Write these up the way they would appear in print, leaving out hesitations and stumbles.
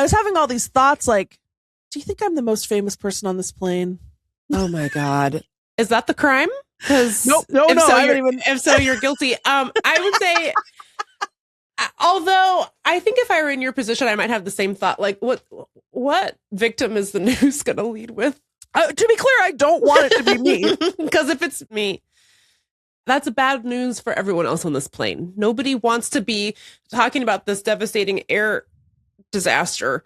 I was having all these thoughts like, do you think I'm the most famous person on this plane? Oh my God. Is that the crime? Because no, if so, you're guilty. I would say, although I think if I were in your position, I might have the same thought. Like, what victim is the news going to lead with? To be clear, I don't want it to be me. Because if it's me, that's bad news for everyone else on this plane. Nobody wants to be talking about this devastating air disaster,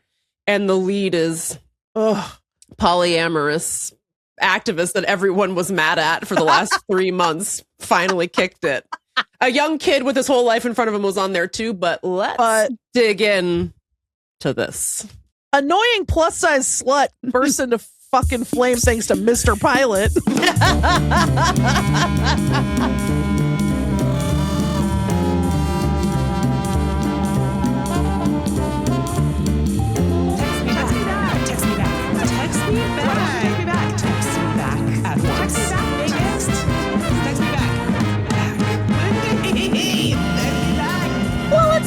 and the lead is polyamorous activist that everyone was mad at for the last 3 months finally kicked it. A young kid with his whole life in front of him was on there too, but let's dig in to this. Annoying plus size slut burst into fucking flames thanks to Mr. Pilot.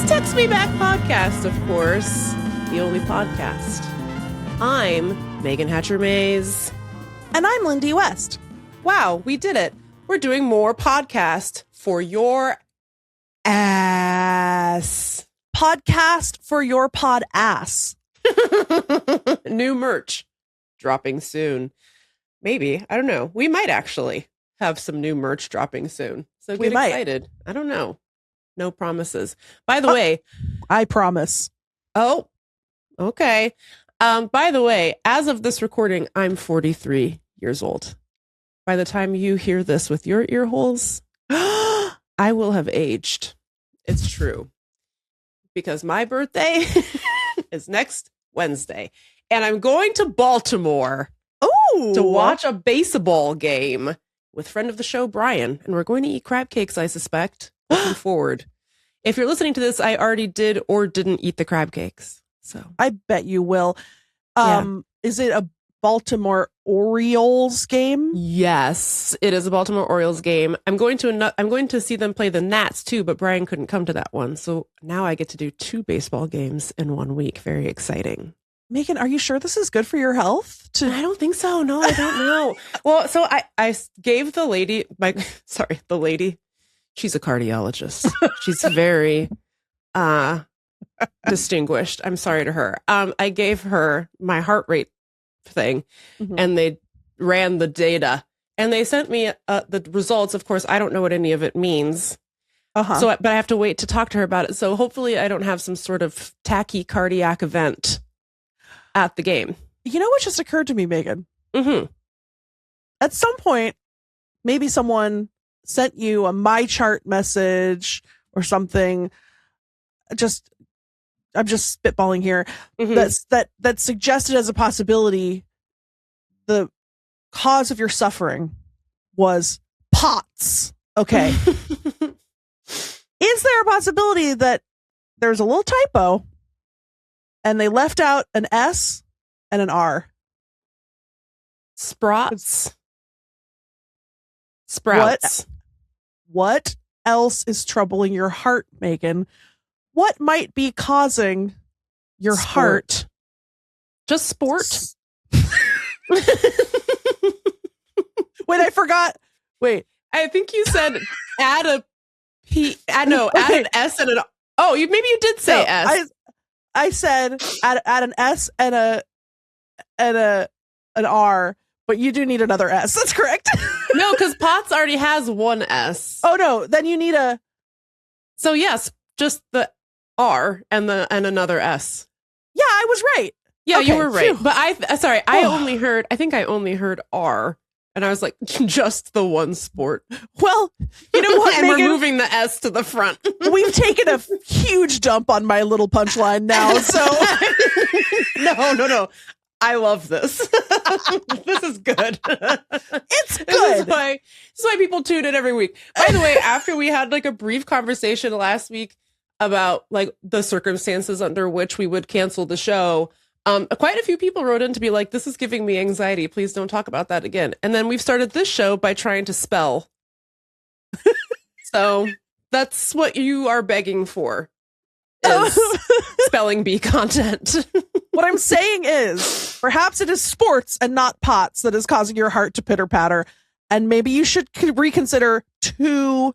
Text Me Back podcast, of course, the only podcast. I'm Megan Hatcher-Mays. And I'm Lindy West. Wow, we did it. We're doing more podcast for your ass. Podcast for your pod ass. New merch dropping soon. Maybe. I don't know. We might actually have some new merch dropping soon. So get excited. I don't know. No promises. By the way, I promise. Oh, okay. By the way, as of this recording, I'm 43 years old. By the time you hear this with your ear holes, I will have aged. It's true. Because my birthday is next Wednesday. And I'm going to Baltimore to watch a baseball game with friend of the show, Brian. And we're going to eat crab cakes, I suspect. Looking forward. If you're listening to this, I already did or didn't eat the crab cakes. So I bet you will. Is it a Baltimore Orioles game? Yes, it is a Baltimore Orioles game. I'm going to see them play the Nats too, but Brian couldn't come to that one. So now I get to do 2 baseball games in 1 week. Very exciting. Megan, are you sure this is good for your health? I don't think so. No, I don't know. Well, so I gave the lady, the lady. She's a cardiologist. She's very distinguished. I'm sorry to her. I gave her my heart rate thing, and they ran the data, and they sent me the results. Of course, I don't know what any of it means. But I have to wait to talk to her about it. So hopefully I don't have some sort of tachycardiac event at the game. You know what just occurred to me, Megan? At some point, maybe someone sent you a My Chart message or something. I'm just spitballing here. That suggested as a possibility the cause of your suffering was POTS. Okay. Is there a possibility that there's a little typo and they left out an S and an R? Sprouts. What else is troubling your heart, Megan? What might be causing your heart? Just sport. Wait, I forgot. Wait, I think you said add an S and an. Oh, maybe you did say S. I said add an S and an R, but you do need another S. That's correct. No, because POTS already has one S. Oh no, then you need a. So yes, just the R and another S. Yeah, I was right. Yeah, okay, you were right. Phew. But I think I only heard R, and I was like, just the one sport. Well, you know what, and Megan? We're moving the S to the front. We've taken a huge dump on my little punchline now. So no. I love this. This is good. It's good. This is why people tune in every week. By the way, after we had like a brief conversation last week about like the circumstances under which we would cancel the show, quite a few people wrote in to be like, this is giving me anxiety. Please don't talk about that again. And then we've started this show by trying to spell. So that's what you are begging for. Is spelling bee content. What I'm saying is, perhaps it is sports and not pots that is causing your heart to pitter patter, and maybe you should reconsider 2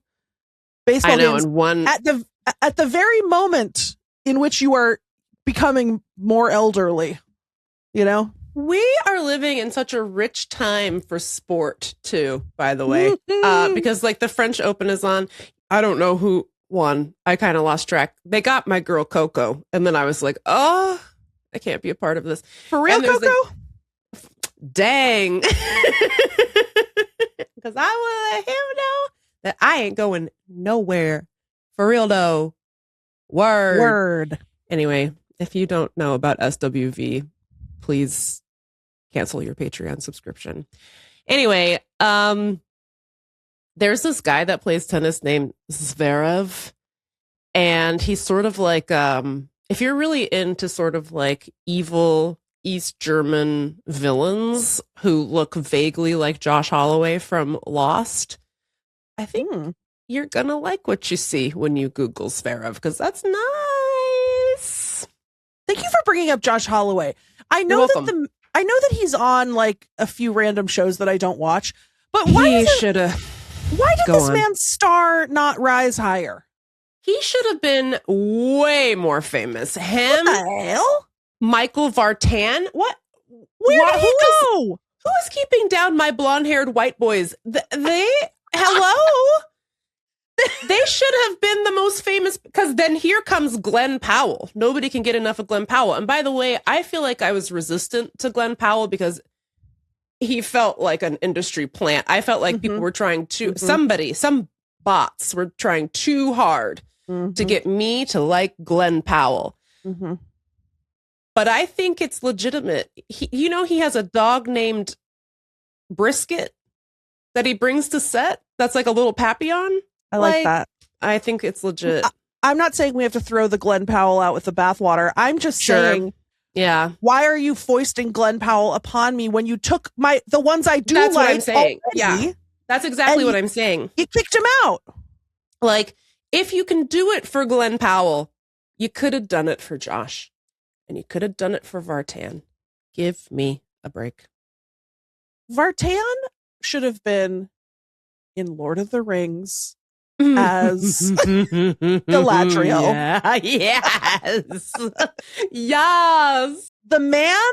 baseball games and one at the very moment in which you are becoming more elderly. You know, we are living in such a rich time for sport too. By the way, because like the French Open is on. I don't know who won. I kind of lost track. They got my girl Coco, and then I was like, oh. I can't be a part of this. For real, Coco? Like, dang. Because I will let him know that I ain't going nowhere. For real, though. Word. Anyway, if you don't know about SWV, please cancel your Patreon subscription. Anyway, there's this guy that plays tennis named Zverev. And he's sort of like... if you're really into sort of like evil East German villains who look vaguely like Josh Holloway from Lost, I think you're going to like what you see when you Google Zverev, because that's nice. Thank you for bringing up Josh Holloway. I know that he's on like a few random shows that I don't watch, but why did this man's star not rise higher? He should have been way more famous. Him? What the hell? Michael Vartan? What? Where did he go? Who is keeping down my blonde-haired white boys? Hello? They should have been the most famous, because then here comes Glenn Powell. Nobody can get enough of Glenn Powell. And by the way, I feel like I was resistant to Glenn Powell because he felt like an industry plant. I felt like people were trying to, some bots were trying too hard to get me to like Glenn Powell. But I think it's legitimate. He has a dog named Brisket that he brings to set. That's like a little Papillon. I like that. I think it's legit. I'm not saying we have to throw the Glenn Powell out with the bathwater. I'm just saying, why are you foisting Glenn Powell upon me when you took the ones I do That's like? What I'm saying. Already, yeah, that's exactly what I'm saying. You kicked him out. Like, if you can do it for Glenn Powell, you could have done it for Josh. And you could have done it for Vartan. Give me a break. Vartan should have been in Lord of the Rings as Galadriel. Yeah. Yes. Yes. The man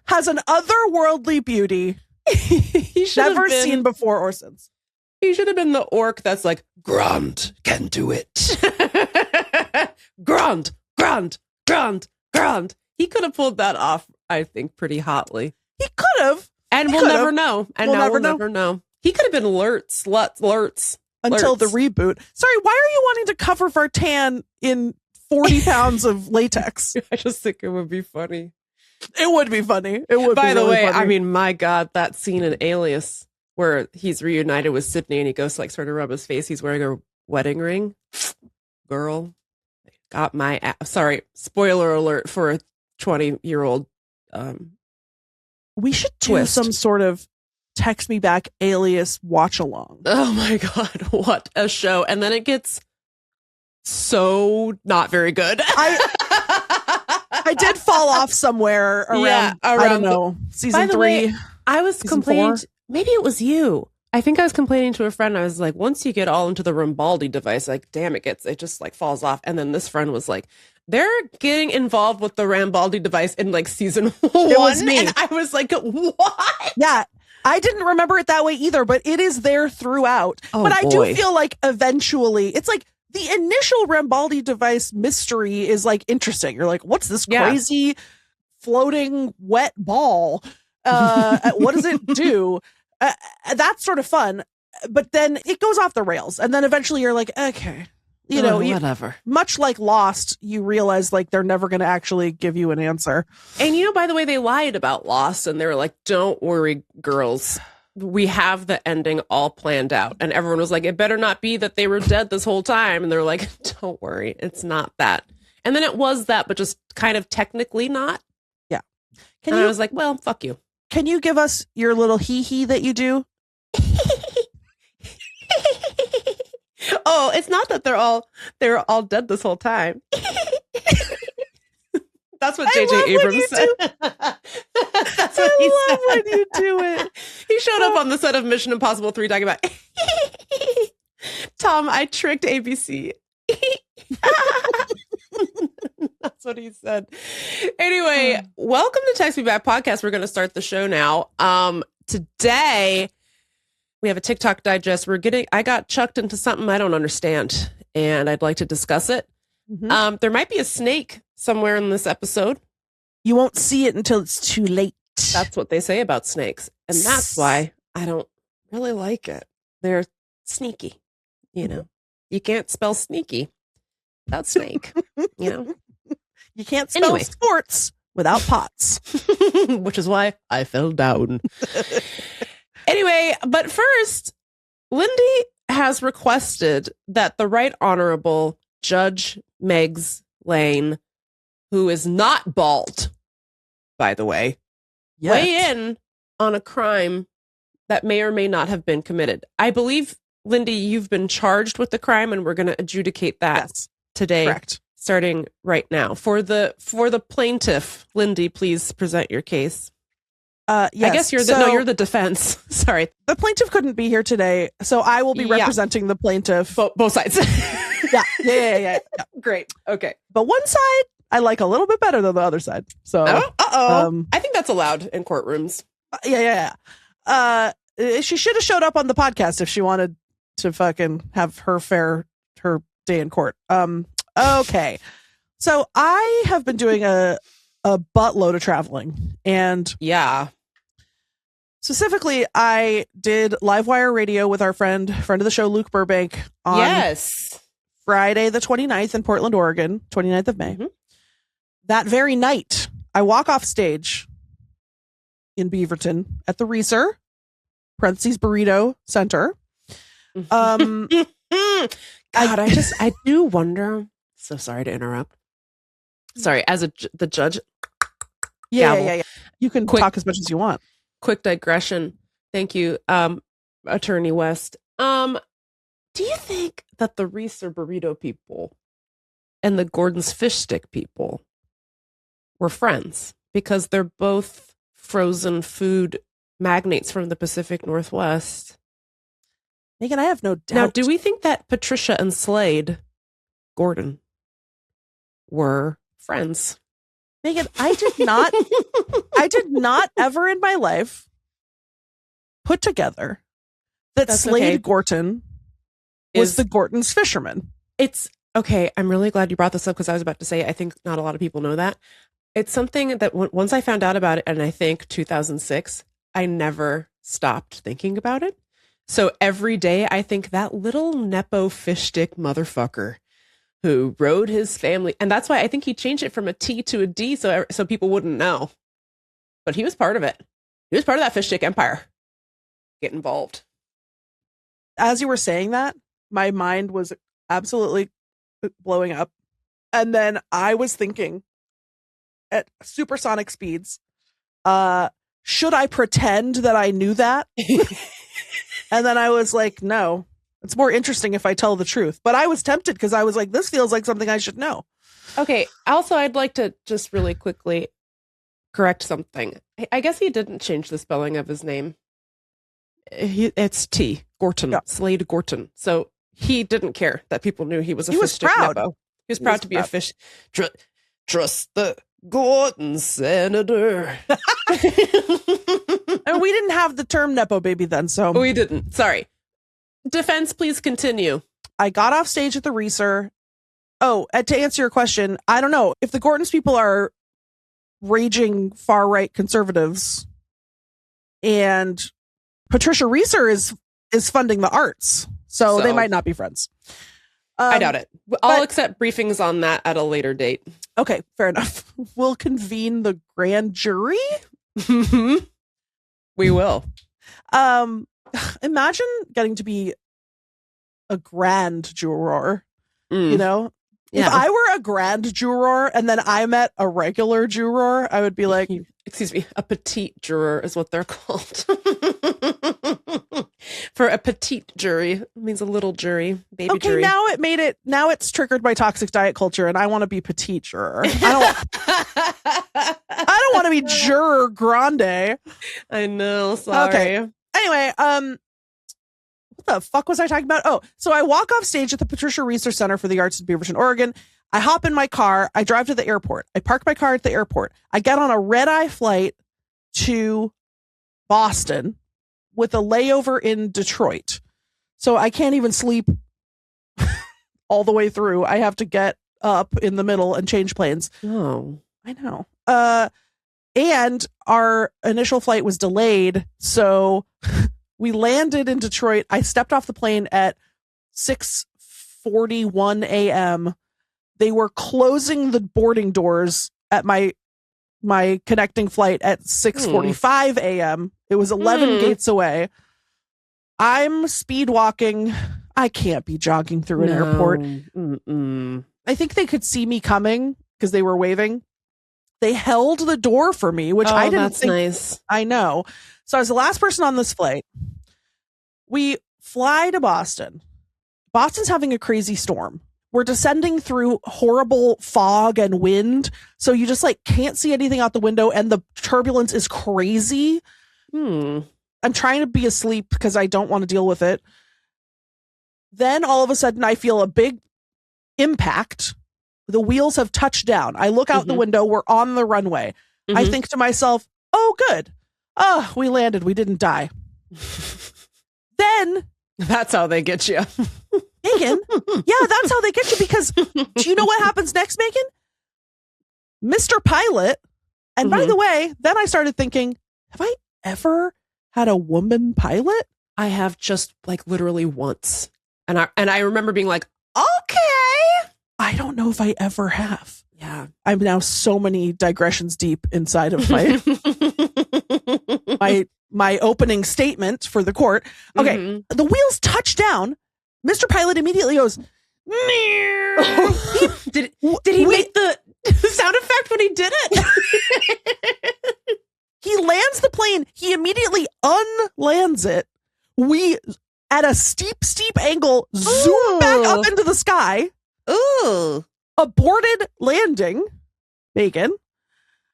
has an otherworldly beauty He never seen before or since. He should have been the orc that's like, Grant can do it. Grant. He could have pulled that off, I think, pretty hotly. He could have. And we'll never know. And we'll never know. He could have been Lurtz. Until the reboot. Sorry, why are you wanting to cover Vartan in 40 pounds of latex? I just think it would be funny. It would be funny. It would. By be the really way, funny. I mean, my God, that scene in Alias where he's reunited with Sydney and he goes to like sort of rub his face. He's wearing a wedding ring. Girl, got my sorry, spoiler alert for a 20-year-old. We should do some sort of text me back Alias watch along. Oh my God, what a show. And then it gets so not very good. I did fall off somewhere around I don't know, season 3. Way, I was complaining, maybe it was you. I think I was complaining to a friend. I was like, once you get all into the Rambaldi device, like, damn, it just like falls off. And then this friend was like, they're getting involved with the Rambaldi device in like season 1. It was me. And I was like, what? Yeah. I didn't remember it that way either, but it is there throughout. Oh, but I do feel like eventually it's like the initial Rambaldi device mystery is like interesting. You're like, what's this crazy floating wet ball? What does it do? That's sort of fun, but then it goes off the rails. And then eventually you're like, okay, whatever. Much like Lost, you realize like they're never going to actually give you an answer. And by the way, they lied about Lost and they were like, don't worry, girls. We have the ending all planned out. And everyone was like, it better not be that they were dead this whole time. And they're like, don't worry, it's not that. And then it was that, but just kind of technically not. Yeah. I was like, well, fuck you. Can you give us your little hee-hee that you do? Oh, it's not that they're all dead this whole time. That's what J.J. Abrams said. That's what he said. I love when you do it. He showed up on the set of Mission Impossible 3 talking about, Tom, I tricked ABC. That's what he said. Anyway, welcome to Text Me Back Podcast. We're going to start the show now. Today, we have a TikTok digest. I got chucked into something I don't understand, and I'd like to discuss it. Mm-hmm. There might be a snake somewhere in this episode. You won't see it until it's too late. That's what they say about snakes. And that's why I don't really like it. They're sneaky. You know, you can't spell sneaky without snake. You know, you can't spell sports without pots, which is why I fell down. Anyway, but first, Lindy has requested that the Right Honorable Judge Meags Lane, who is not bald, by the way, weigh in on a crime that may or may not have been committed. I believe, Lindy, you've been charged with the crime, and we're going to adjudicate that today. Correct. Starting right now. For the plaintiff, Lindy, please present your case. Yes. I guess you're the defense. Sorry. The plaintiff couldn't be here today, so I will be representing the plaintiff. Both sides. Yeah. Great. Okay. But one side I like a little bit better than the other side. So, I think that's allowed in courtrooms. Yeah. She should have showed up on the podcast if she wanted to fucking have her day in court. Okay. So I have been doing a buttload of traveling, and specifically I did Livewire radio with our friend of the show, Luke Burbank, on Friday the 29th in Portland, Oregon, 29th of May. Mm-hmm. That very night, I walk off stage in Beaverton at the Reeser, parentheses Burrito Center. God, I do wonder. So sorry to interrupt. Sorry, as the judge. Yeah. You can talk as much as you want. Quick digression. Thank you, Attorney West. Do you think that the Reeser Burrito people and the Gordon's Fish Stick people were friends? Because they're both frozen food magnates from the Pacific Northwest. Megan, I have no doubt. Now, do we think that Patricia and Slade Gorton were friends? Megan, I did not ever in my life put together that Slade Gorton was the Gorton's fisherman. It's okay. I'm really glad you brought this up, because I was about to say, I think not a lot of people know that. It's something that once I found out about it, and I think 2006, I never stopped thinking about it. So every day I think that little nepo fish stick motherfucker who rode his family. And that's why I think he changed it from a T to a D so people wouldn't know. But he was part of it. He was part of that fish stick empire. Get involved. As you were saying that, my mind was absolutely blowing up. And then I was thinking at supersonic speeds, should I pretend that I knew that? And then I was like, no, it's more interesting if I tell the truth. But I was tempted because I was like, this feels like something I should know. Okay. Also, I'd like to just really quickly correct something. I guess he didn't change the spelling of his name. It's T. Gorton. Yeah. Slade Gorton. So he didn't care that people knew he was a fish stick nepo. He was proud to be a fish. Trust the Gorton senator. And we didn't have the term nepo baby then, so we didn't. Sorry. Defense, please continue. I got off stage at the Reeser. Oh, to answer your question, I don't know if the Gorton's people are raging far right conservatives, and Patricia Reeser is funding the arts, so they might not be friends. I doubt it. I'll accept briefings on that at a later date. Okay, fair enough. We'll convene the grand jury. We will. Imagine getting to be a grand juror. You know, if I were a grand juror and then I met a regular juror, I would be like, excuse me, a petite juror is what they're called. For a petite jury. It means a little jury, baby jury. Okay, now it's triggered by toxic diet culture, and I want to be petite juror. I don't want to be juror grande. I know, sorry. Okay. Anyway, what the fuck was I talking about? Oh, so I walk off stage at the Patricia Research Center for the Arts in Beaverton, Oregon. I hop in my car. I drive to the airport. I park my car at the airport. I get on a red-eye flight to Boston with a layover in Detroit. So I can't even sleep all the way through. I have to get up in the middle and change planes. Oh, I know. And our initial flight was delayed. So we landed in Detroit. I stepped off the plane at 6:41 a.m. They were closing the boarding doors at my connecting flight at 6:45 a.m. It was 11 gates away. I'm speed walking. I can't be jogging through an airport. I think they could see me coming because they were waving. They held the door for me, which I didn't think. Nice. I know. So I was the last person on this flight. We fly to Boston. Boston's having a crazy storm. We're descending through horrible fog and wind. So you just like can't see anything out the window, and the turbulence is crazy. I'm trying to be asleep because I don't want to deal with it. Then all of a sudden I feel a big impact. The wheels have touched down. I look out the window. We're on the runway. I think to myself, oh, good. Oh, we landed. We didn't die. Then that's how they get you. Meagan. Yeah, that's how they get you, because do you know what happens next, Meagan? Mr. Pilot. And by the way, then I started thinking, have I ever had a woman pilot? I have, just like literally once. And I remember being like, okay. I don't know if I ever have. Yeah. I'm now so many digressions deep inside of my opening statement for the court. Okay. The wheels touch down. Mr. Pilot immediately goes, did he make the sound effect when he did it? He lands the plane. He immediately unlands it. We, at a steep angle, zoom back up into the sky. Ooh. Aborted landing, Meagan.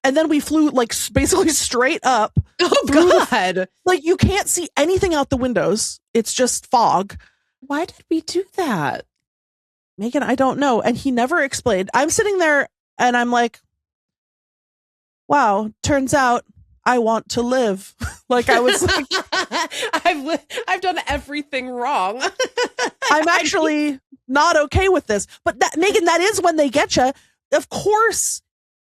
And then we flew like basically straight up. Oh, God. Like you can't see anything out the windows. It's just fog. Why did we do that? Meagan, I don't know. And he never explained. I'm sitting there and I'm like, wow, turns out I want to live. Like I was like, I've done everything wrong. I'm actually not okay with this. But that, Meagan, that is when they get you. Of course,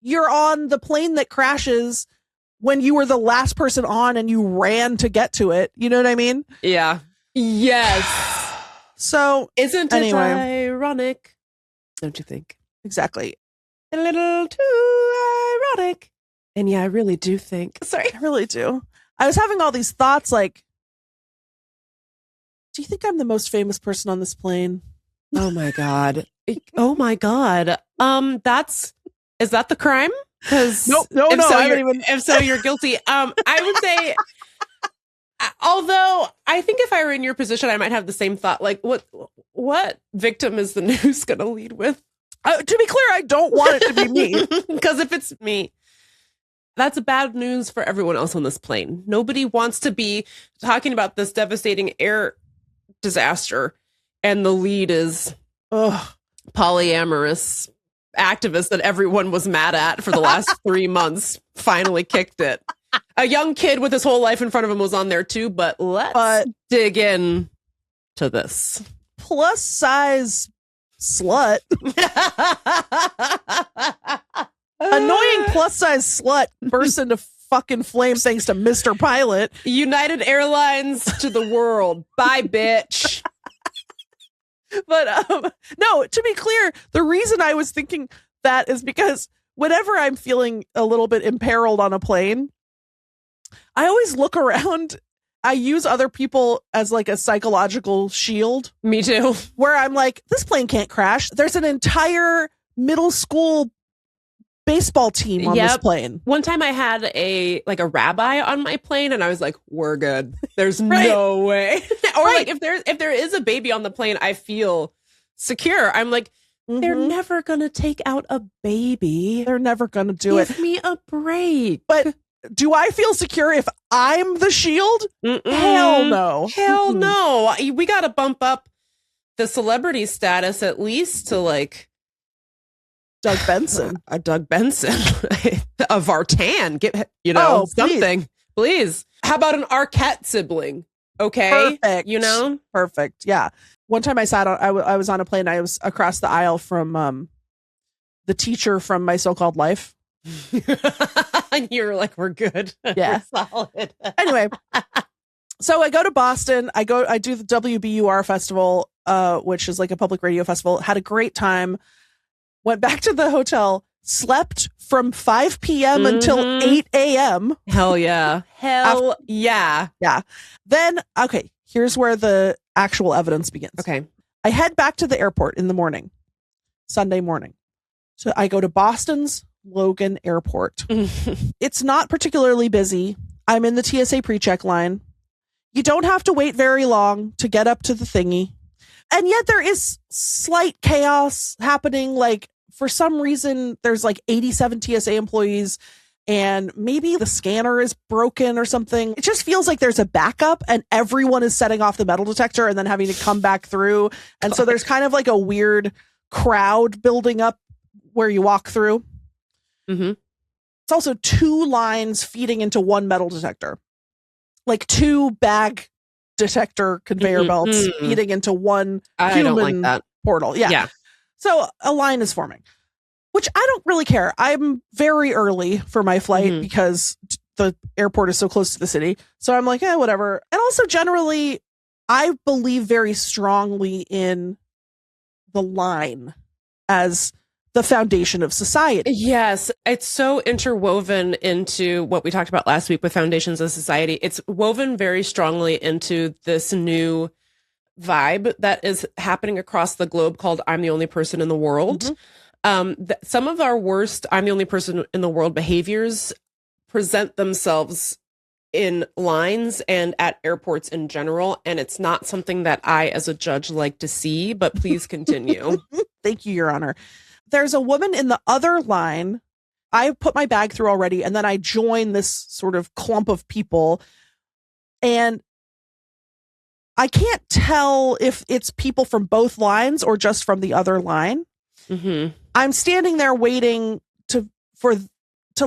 you're on the plane that crashes when you were the last person on and you ran to get to it. You know what I mean? Yeah. Yes. So isn't it ironic? Don't you think? Exactly. A little too ironic. And yeah, I really do think. Sorry. I really do. I was having all these thoughts like, do you think I'm the most famous person on this plane? Oh my God. Oh my God. Is that the crime? Because no. If so, you're guilty. I would say, although I think if I were in your position, I might have the same thought. Like, what victim is the news going to lead with? To be clear, I don't want it to be me. Because if it's me, that's bad news for everyone else on this plane. Nobody wants to be talking about this devastating air disaster, and the lead is polyamorous activist that everyone was mad at for the last 3 months finally kicked it. A young kid with his whole life in front of him was on there too, but let's dig in to this. Plus size slut. Annoying plus size slut bursts into fucking flames thanks to Mr. Pilot. United Airlines to the world. Bye, bitch. But no, to be clear, the reason I was thinking that is because whenever I'm feeling a little bit imperiled on a plane, I always look around. I use other people as like a psychological shield. Me too. Where I'm like, this plane can't crash. There's an entire middle school baseball team on this plane. One time I had a rabbi on my plane, and I was like, we're good. There's no way. Or like if there is a baby on the plane, I feel secure. I'm like, they're never gonna take out a baby. They're never gonna do it. Give me a break. But do I feel secure if I'm the shield? Hell no. Hell no. We gotta bump up the celebrity status at least to like Doug Benson. A Doug Benson. A Vartan. Get something. Please. How about an Arquette sibling? Okay. Perfect. You know? Perfect. Yeah. One time I was on a plane. I was across the aisle from the teacher from My So-Called Life. And you were like, we're good. Yeah. We're solid. Anyway, so I go to Boston. I do the WBUR festival, which is like a public radio festival. Had a great time. Went back to the hotel. Slept from 5 p.m. until 8 a.m. Hell yeah. Hell yeah. Yeah. Then, okay, here's where the actual evidence begins. Okay. I head back to the airport in the morning, Sunday morning. So I go to Boston's Logan Airport. It's not particularly busy. I'm in the TSA pre-check line. You don't have to wait very long to get up to the thingy. And yet there is slight chaos happening. Like, for some reason, there's like 87 TSA employees, and maybe the scanner is broken or something. It just feels like there's a backup, and everyone is setting off the metal detector and then having to come back through. And so there's kind of like a weird crowd building up where you walk through. It's also 2 lines feeding into one metal detector, like 2 bag detector conveyor belts feeding into one human don't like that. portal. Yeah. So a line is forming, which I don't really care. I'm very early for my flight because the airport is so close to the city. So I'm like, whatever. And also generally, I believe very strongly in the line as the foundation of society. Yes, it's so interwoven into what we talked about last week with foundations of society. It's woven very strongly into this new vibe that is happening across the globe called I'm the only person in the world. Some of our worst I'm the only person in the world behaviors present themselves in lines and at airports in general. And it's not something that I, as a judge, like to see, but please continue. Thank you, Your Honor. There's a woman in the other line. I put my bag through already, and then I join this sort of clump of people. And I can't tell if it's people from both lines or just from the other line. I'm standing there waiting to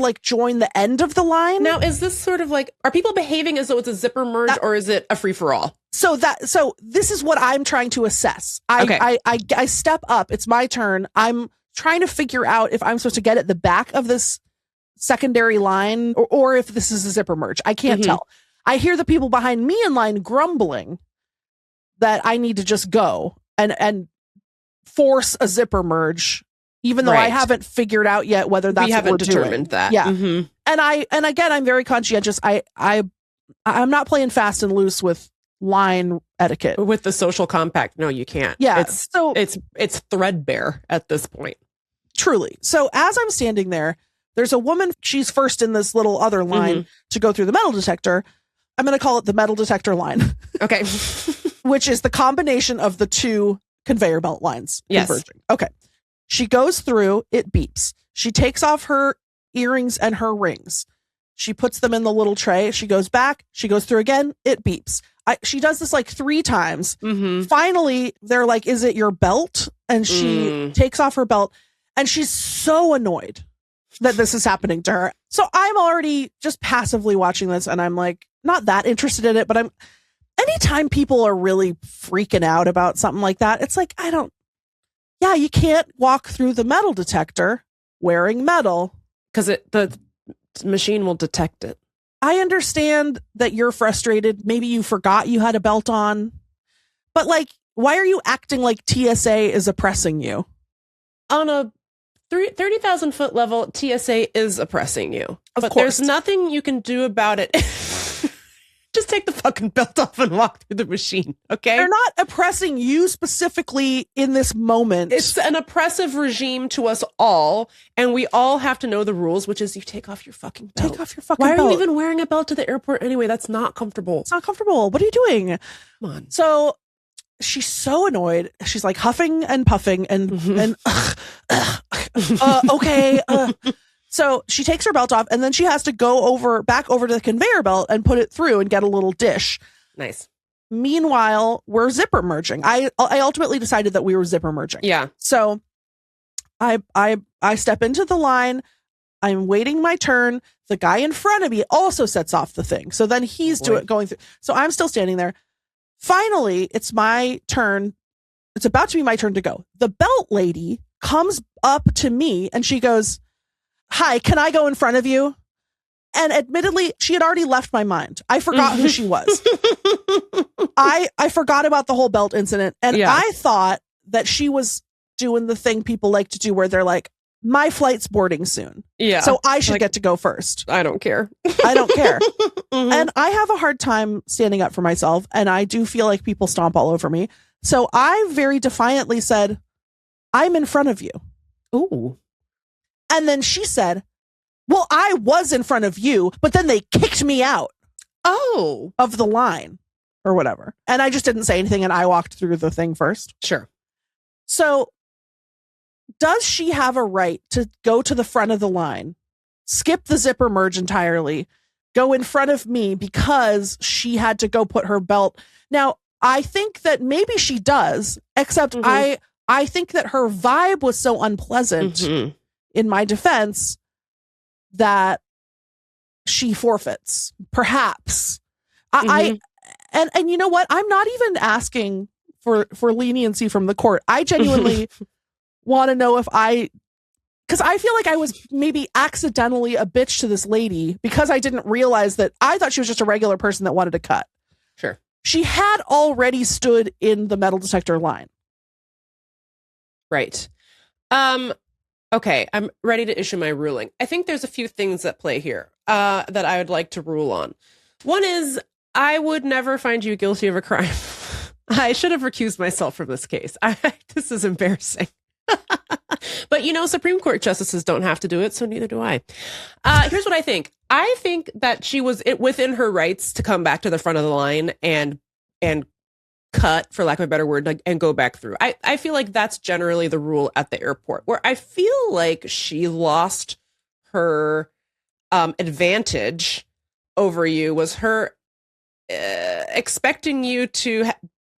like join the end of the line. Now, is this sort of like, are people behaving as though it's a zipper merge or is it a free for all? So this is what I'm trying to assess. I step up. It's my turn. I'm trying to figure out if I'm supposed to get at the back of this secondary line or if this is a zipper merge. I can't tell. I hear the people behind me in line grumbling that I need to just go and force a zipper merge, even though I haven't figured out yet whether that's what we're determined doing. That. Yeah. And again, I'm very conscientious. I'm not playing fast and loose with line etiquette. With the social compact. No, you can't. Yeah. It's threadbare at this point. Truly. So as I'm standing there, there's a woman. She's first in this little other line to go through the metal detector. I'm going to call it the metal detector line. Okay. Which is the combination of the 2 conveyor belt lines. Yes. Converging. Okay. She goes through, it beeps. She takes off her earrings and her rings. She puts them in the little tray. She goes back. She goes through again. It beeps. She does this like 3 times. Finally, they're like, is it your belt? And she takes off her belt. And she's so annoyed that this is happening to her. So I'm already just passively watching this. And I'm like, not that interested in it. But anytime people are really freaking out about something like that, it's like, you can't walk through the metal detector wearing metal. Because the machine will detect it. I understand that you're frustrated. Maybe you forgot you had a belt on. But like, why are you acting like TSA is oppressing you? On a 30,000 foot level, TSA is oppressing you. Of but course. There's nothing you can do about it Just take the fucking belt off and walk through the machine, okay? They're not oppressing you specifically in this moment. It's an oppressive regime to us all, and we all have to know the rules, which is you take off your fucking belt. Take off your fucking belt. Why are you belt. even wearing a belt to the airport anyway? That's not comfortable. It's not comfortable. What are you doing? Come on. So she's so annoyed. She's like huffing and puffing and okay. So she takes her belt off, and then she has to go back over to the conveyor belt and put it through and get a little dish. Nice. Meanwhile, we're zipper merging. I ultimately decided that we were zipper merging. Yeah. So I step into the line. I'm waiting my turn. The guy in front of me also sets off the thing. So then he's going through. So I'm still standing there. Finally, it's my turn. It's about to be my turn to go. The belt lady comes up to me and she goes, "Hi, can I go in front of you?" And admittedly, she had already left my mind. I forgot who she was. I forgot about the whole belt incident. And I thought that she was doing the thing people like to do where they're like, my flight's boarding soon. Yeah. So I should get to go first. I don't care. I don't care. And I have a hard time standing up for myself. And I do feel like people stomp all over me. So I very defiantly said, "I'm in front of you." Ooh. And then she said, "Well, I was in front of you, but then they kicked me out of the line or whatever." And I just didn't say anything, and I walked through the thing first. Sure. So does she have a right to go to the front of the line, skip the zipper merge entirely, go in front of me because she had to go put her belt? Now, I think that maybe she does, except I think that her vibe was so unpleasant in my defense that she forfeits, perhaps. And you know what? I'm not even asking for leniency from the court. I genuinely want to know because I feel like I was maybe accidentally a bitch to this lady because I didn't realize that I thought she was just a regular person that wanted to cut. Sure. She had already stood in the metal detector line. Right. Okay, I'm ready to issue my ruling. I think there's a few things at play here that I would like to rule on. One is I would never find you guilty of a crime. I should have recused myself from this case. This is embarrassing. But, Supreme Court justices don't have to do it, so neither do I. Here's what I think. I think that she was within her rights to come back to the front of the line and cut, for lack of a better word, and go back through. I feel like that's generally the rule at the airport. Where I feel like she lost her advantage over you was her expecting you to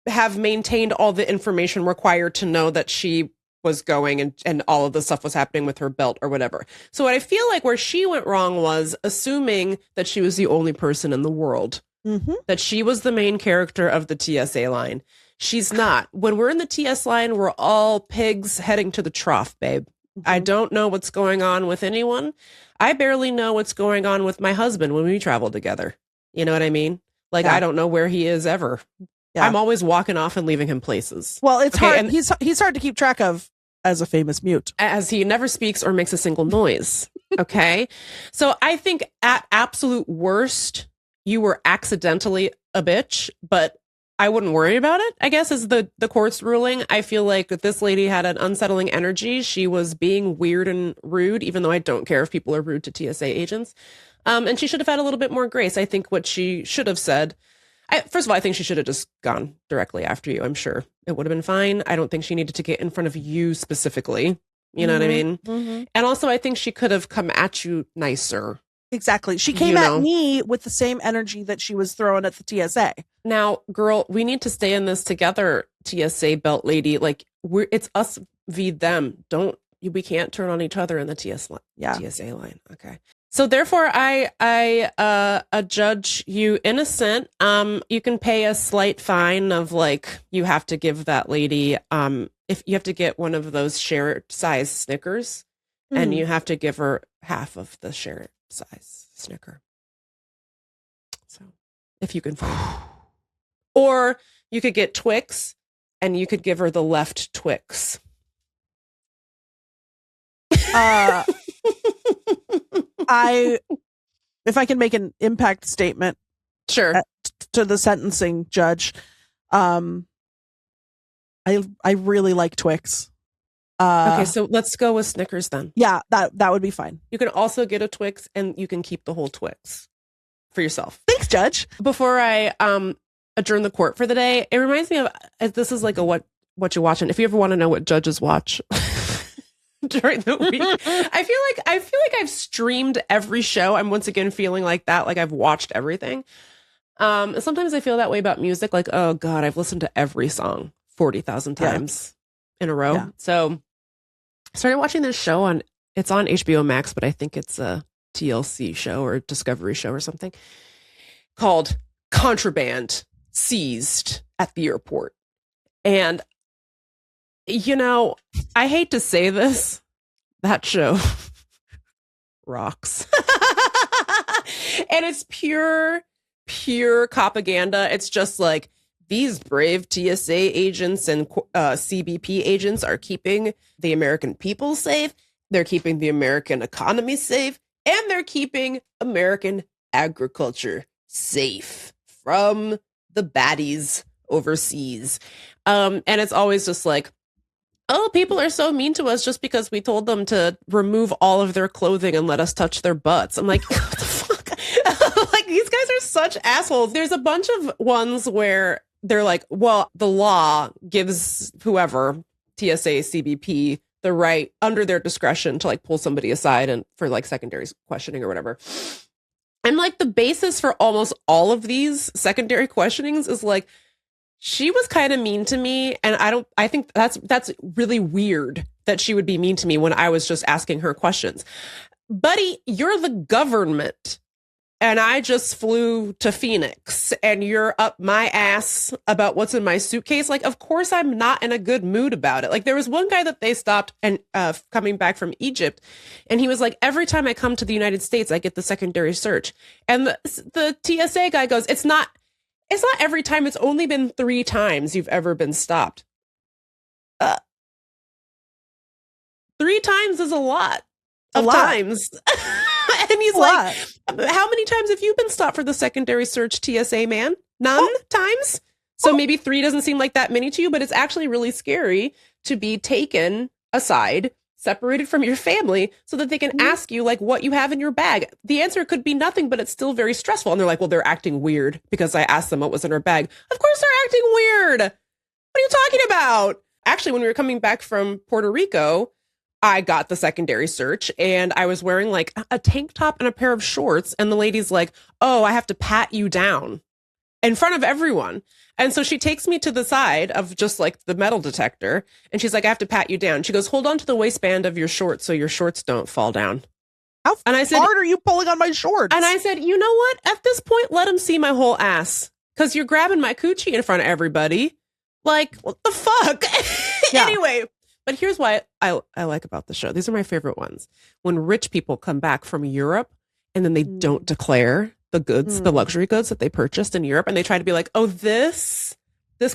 have maintained all the information required to know that she was going and all of the stuff was happening with her belt or whatever. So what I feel like where she went wrong was assuming that she was the only person in the world. That she was the main character of the TSA line. She's not. When we're in the TS line, we're all pigs heading to the trough, babe. I don't know what's going on with anyone. I barely know what's going on with my husband when we travel together. You know what I mean? I don't know where he is ever. Yeah. I'm always walking off and leaving him places. Well, it's hard. And he's hard to keep track of as a famous mute. As he never speaks or makes a single noise. Okay? So I think at absolute worst, you were accidentally a bitch, but I wouldn't worry about it, I guess, is the court's ruling. I feel like this lady had an unsettling energy. She was being weird and rude, even though I don't care if people are rude to TSA agents. And she should have had a little bit more grace. I think what she should have said, first of all, I think she should have just gone directly after you. I'm sure it would have been fine. I don't think she needed to get in front of you specifically. You know what I mean? And also, I think she could have come at you nicer. Exactly. She came at me with the same energy that she was throwing at the TSA. Now, girl, we need to stay in this together, TSA belt lady. It's us v them. We can't turn on each other in the TSA line. Okay. So therefore, I judge you innocent. You can pay a slight fine of you have to give that lady if you have to get one of those shared size Snickers, and you have to give her half of the shared size Snicker. So if you can find it. Or you could get Twix and you could give her the left Twix. If I can make an impact statement. Sure. to the sentencing judge. I really like Twix. Okay, so let's go with Snickers then. Yeah, that would be fine. You can also get a Twix, and you can keep the whole Twix for yourself. Thanks, Judge. Before I adjourn the court for the day, it reminds me of, this is like a what you watching. If you ever want to know what judges watch during the week, I feel like I've streamed every show. I'm once again feeling like that, like I've watched everything. Sometimes I feel that way about music, like, oh God, I've listened to every song 40,000 times in a row. Yeah. So I started watching this show it's on HBO Max, but I think it's a TLC show or a Discovery show or something, called Contraband Seized at the Airport. And, I hate to say this, that show rocks. And it's pure propaganda. It's just like, these brave TSA agents and CBP agents are keeping the American people safe. They're keeping the American economy safe. And they're keeping American agriculture safe from the baddies overseas. And it's always just like, oh, people are so mean to us just because we told them to remove all of their clothing and let us touch their butts. I'm like, what the fuck? Like, these guys are such assholes. There's a bunch of ones where they're like, well, the law gives whoever, TSA, CBP, the right under their discretion to like pull somebody aside and for like secondary questioning or whatever. And like the basis for almost all of these secondary questionings is like, she was kind of mean to me. And I think that's really weird that she would be mean to me when I was just asking her questions. Buddy, you're the government. And I just flew to Phoenix and you're up my ass about what's in my suitcase. Like, of course, I'm not in a good mood about it. Like, there was one guy that they stopped and coming back from Egypt. And he was like, every time I come to the United States, I get the secondary search. And the TSA guy goes, it's not every time. It's only been 3 times you've ever been stopped. 3 times is a lot of times. And he's like, how many times have you been stopped for the secondary search, TSA man? None times? So maybe 3 doesn't seem like that many to you, but it's actually really scary to be taken aside, separated from your family so that they can ask you like what you have in your bag. The answer could be nothing, but it's still very stressful. And they're like, well, they're acting weird because I asked them what was in her bag. Of course they're acting weird. What are you talking about? Actually, when we were coming back from Puerto Rico, I got the secondary search and I was wearing like a tank top and a pair of shorts. And the lady's like, oh, I have to pat you down in front of everyone. And so she takes me to the side of just like the metal detector. And she's like, I have to pat you down. She goes, hold on to the waistband of your shorts so your shorts don't fall down. How hard are you pulling on my shorts? And I said, you know what? At this point, let him see my whole ass because you're grabbing my coochie in front of everybody. Like, what the fuck? Yeah. Anyway. But here's why I like about the show. These are my favorite ones. When rich people come back from Europe and then they don't declare the goods, the luxury goods that they purchased in Europe. And they try to be like, oh, this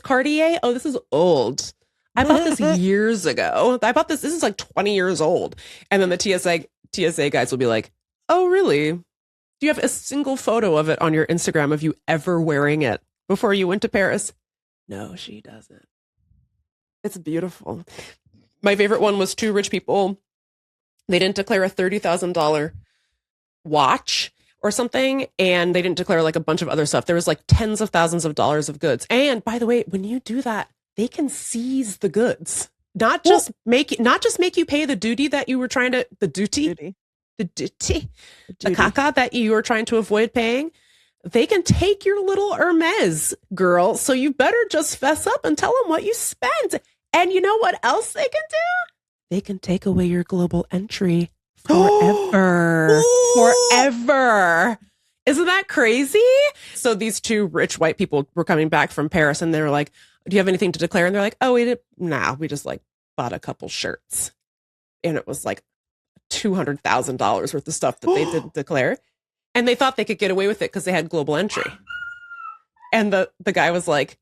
Cartier, oh, this is old. I bought this years ago. This is like 20 years old. And then the TSA guys will be like, oh, really? Do you have a single photo of it on your Instagram of you ever wearing it before you went to Paris? No, she doesn't. It's beautiful. My favorite one was 2 rich people. They didn't declare a $30,000 watch or something, and they didn't declare like a bunch of other stuff. There was like tens of thousands of dollars of goods. And by the way, when you do that, they can seize the goods. Not just make you pay the duty that you were trying to the caca that you were trying to avoid paying. They can take your little Hermes, girl. So you better just fess up and tell them what you spent. And you know what else they can do? They can take away your global entry forever. Forever. Isn't that crazy? So these 2 rich white people were coming back from Paris and they were like, do you have anything to declare? And they're like, oh, we just like bought a couple shirts. And it was like $200,000 worth of stuff that they didn't declare. And they thought they could get away with it because they had global entry. And the guy was like,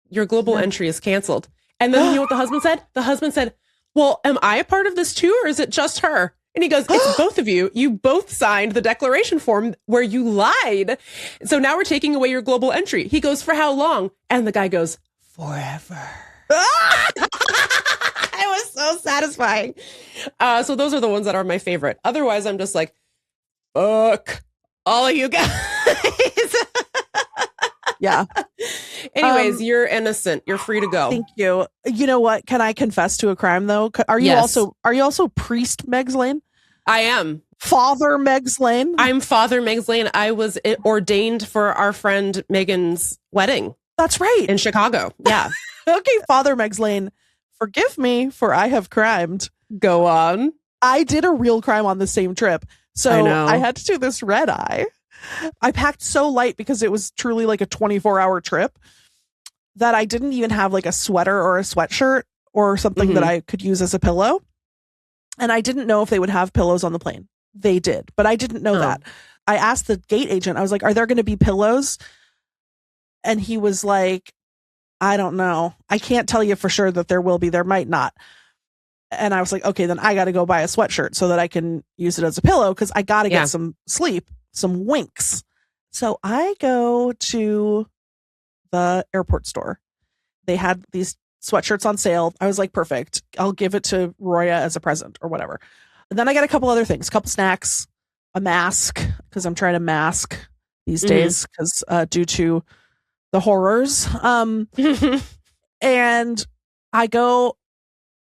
your global entry is canceled. And then you know what the husband said? The husband said, well, am I a part of this too, or is it just her? And he goes, it's both of you. You both signed the declaration form where you lied. So now we're taking away your global entry. He goes, for how long? And the guy goes, forever. It was so satisfying. So those are the ones that are my favorite. Otherwise, I'm just like, fuck all of you guys. Yeah. Anyways, you're innocent. You're free to go. Thank you. You know what? Can I confess to a crime though? Are you also Priest Meags Lane? I am. Father Meags Lane? I'm Father Meags Lane. I was ordained for our friend Megan's wedding. That's right. In Chicago. Yeah. Okay, Father Meags Lane. Forgive me, for I have crimed. Go on. I did a real crime on the same trip. So I had to do this red eye. I packed so light because it was truly like a 24-hour trip that I didn't even have like a sweater or a sweatshirt or something that I could use as a pillow. And I didn't know if they would have pillows on the plane. They did, but I didn't know that. I asked the gate agent, I was like, are there going to be pillows? And he was like, I don't know. I can't tell you for sure that there will be. There might not. And I was like, okay, then I got to go buy a sweatshirt so that I can use it as a pillow because I got to get some sleep, some winks. So I go to the airport store. They had these sweatshirts on sale. I was like, perfect. I'll give it to Roya as a present or whatever. And then I got a couple other things, a couple snacks, a mask, because I'm trying to mask these days because due to the horrors. And I go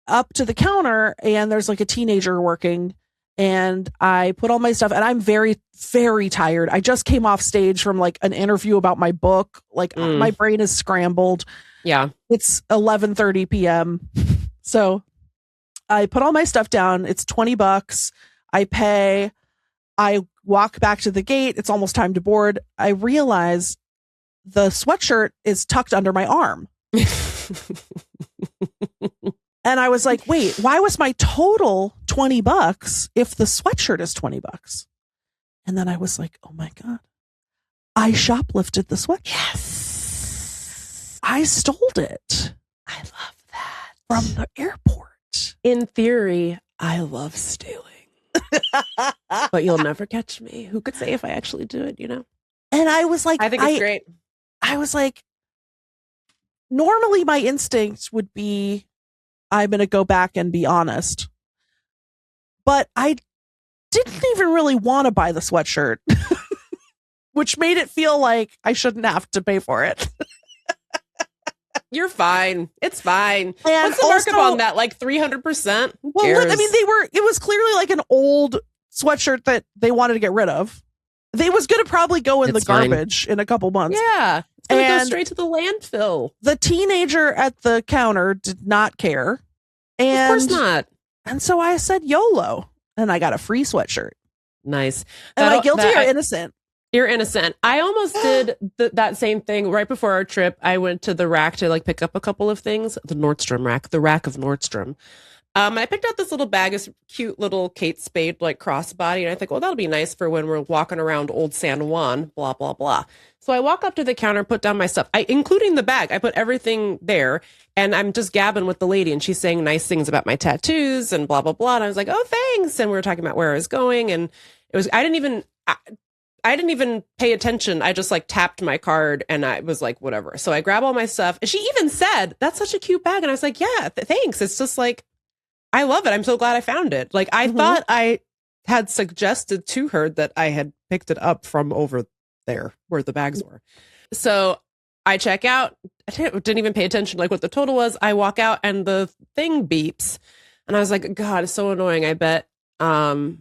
up to the counter and there's like a teenager working and I put all my stuff and I'm very, very tired. I just came off stage from like an interview about my book. Like my brain is scrambled. Yeah. It's 11:30 p.m. So I put all my stuff down. It's $20. I pay. I walk back to the gate. It's almost time to board. I realize the sweatshirt is tucked under my arm. And I was like, wait, why was my total $20 if the sweatshirt is $20? And then I was like, oh my God, I shoplifted the sweatshirt. Yes. I stole it. I love that. From the airport. In theory, I love stealing. But you'll never catch me. Who could say if I actually do it, you know? And I was like, I think it's great. I was like, normally my instinct would be, I'm going to go back and be honest. But I didn't even really want to buy the sweatshirt, which made it feel like I shouldn't have to pay for it. You're fine. It's fine. And what's the markup on that? Like 300%? Well, I mean, it was clearly like an old sweatshirt that they wanted to get rid of. They was going to probably go in the garbage in a couple months. Yeah. It's going to go straight to the landfill. The teenager at the counter did not care. And, of course not. And so I said YOLO. And I got a free sweatshirt. Nice. Am I guilty or innocent? You're innocent. I almost did that same thing right before our trip. I went to the Rack to like pick up a couple of things. The Nordstrom Rack, the Rack of Nordstrom. I picked out this little bag, this cute little Kate Spade like crossbody, and I think, well, that'll be nice for when we're walking around Old San Juan, blah, blah, blah. So I walk up to the counter, put down my stuff, including the bag. I put everything there, and I'm just gabbing with the lady, and she's saying nice things about my tattoos and blah, blah, blah. And I was like, oh, thanks. And we were talking about where I was going, and it was, I didn't even pay attention. I just like tapped my card and I was like, whatever. So I grab all my stuff. And she even said, that's such a cute bag. And I was like, yeah, thanks. It's just like, I love it. I'm so glad I found it. Like I thought I had suggested to her that I had picked it up from over there where the bags were. So I check out. I didn't even pay attention like what the total was. I walk out and the thing beeps. And I was like, God, it's so annoying. I bet they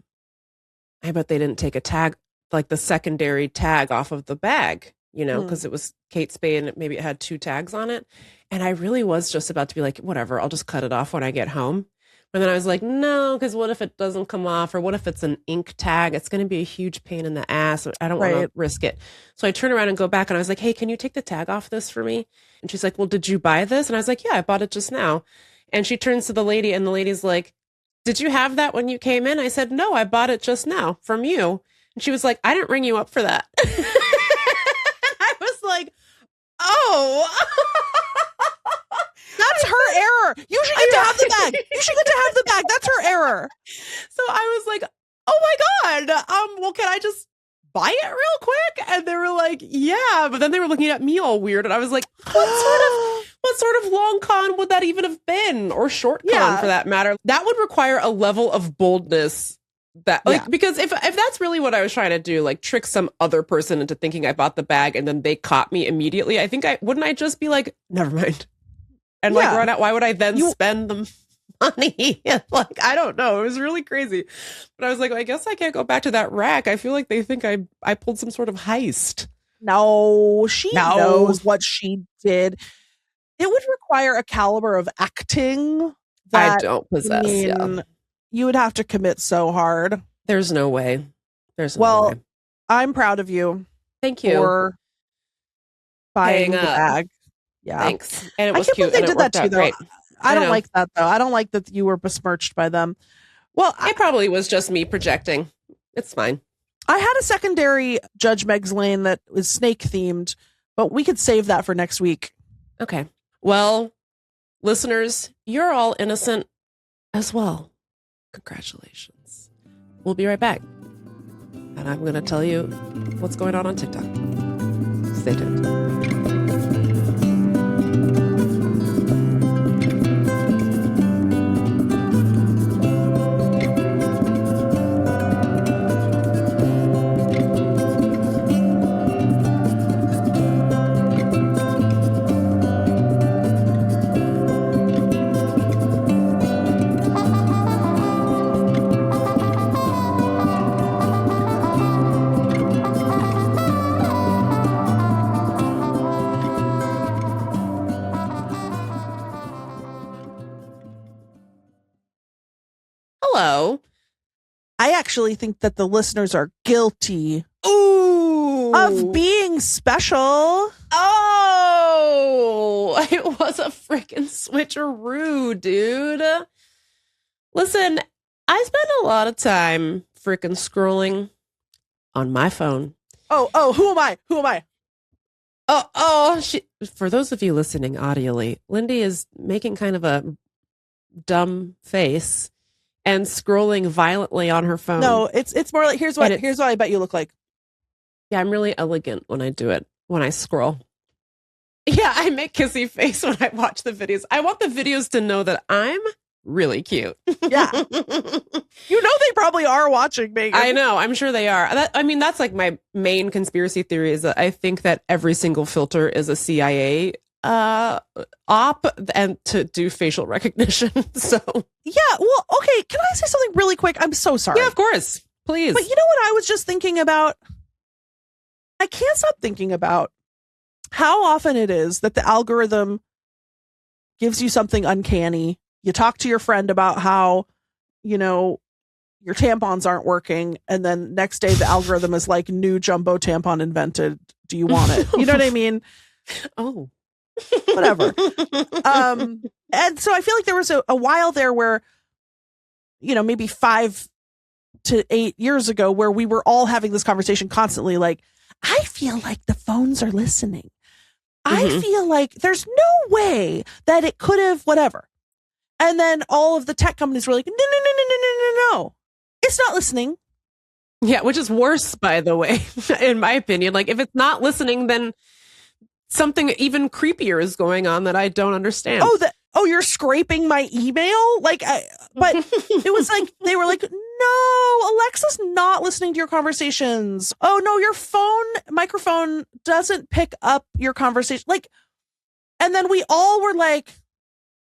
didn't take a tag, like the secondary tag off of the bag, you know, because it was Kate Spade and maybe it had 2 tags on it. And I really was just about to be like, whatever, I'll just cut it off when I get home. And then I was like, no, because what if it doesn't come off? Or what if it's an ink tag? It's going to be a huge pain in the ass. I don't want to risk it. So I turn around and go back and I was like, hey, can you take the tag off this for me? And she's like, well, did you buy this? And I was like, yeah, I bought it just now. And she turns to the lady and the lady's like, did you have that when you came in? I said, no, I bought it just now from you. And she was like, I didn't ring you up for that. And I was like, oh. That's her error. You should get to have the bag. You should get to have the bag. That's her error. So I was like, oh my God. Well, can I just buy it real quick? And they were like, yeah. But then they were looking at me all weird. And I was like, what sort of long con would that even have been? Or short con for that matter? That would require a level of boldness that because if that's really what I was trying to do, like trick some other person into thinking I bought the bag and then they caught me immediately, I think wouldn't I just be like, never mind. And like run out. Why would I then spend the money? Like, I don't know. It was really crazy. But I was like, I guess I can't go back to that rack. I feel like they think I pulled some sort of heist. No, she knows what she did. It would require a caliber of acting that I don't possess. You would have to commit so hard. There's no way. No way. I'm proud of you. Thank you for buying the bag. Yeah, thanks. And it was I can't cute. believe they did that too, though. Great. I don't like that though. I don't like that you were besmirched by them. Well, it probably was just me projecting. It's fine. I had a secondary Judge Meags Lane that was snake themed, but we could save that for next week. Okay. Well, listeners, you're all innocent as well. Congratulations. We'll be right back. And I'm going to tell you what's going on TikTok. Stay tuned. Hello. I actually think that the listeners are guilty of being special. Oh, it was a freaking switcheroo, dude. Listen, I spend a lot of time freaking scrolling on my phone. Oh, who am I? For those of you listening audially, Lindy is making kind of a dumb face and scrolling violently on her phone. No, it's more like here's what I bet you look like. Yeah, I'm really elegant when I do it, when I scroll. Yeah, I make kissy face when I watch the videos. I want the videos to know that I'm really cute. Yeah. You know they probably are watching, Megan. I know. I'm sure they are. That's like my main conspiracy theory is that I think that every single filter is a CIA op and to do facial recognition. So yeah, well, okay, can I say something really quick? I'm so sorry. Yeah, of course, please. But you know what I was just thinking about? I can't stop thinking about how often it is that the algorithm gives you something uncanny. You talk to your friend about how, your tampons aren't working, and then next day the algorithm is like, new jumbo tampon invented. Do you want it? You know what I mean? Oh. Whatever. And so I feel like there was a while there where, maybe 5 to 8 years ago, where we were all having this conversation constantly, like, I feel like the phones are listening. I feel like there's no way that it could have whatever. And then all of the tech companies were like, no. It's not listening. Yeah, which is worse, by the way, in my opinion. Like, if it's not listening, then something even creepier is going on that I don't understand. Oh, you're scraping my email? But it was like, they were like, no, Alexa's not listening to your conversations. Oh, no, your phone microphone doesn't pick up your conversation. Like, and then we all were like,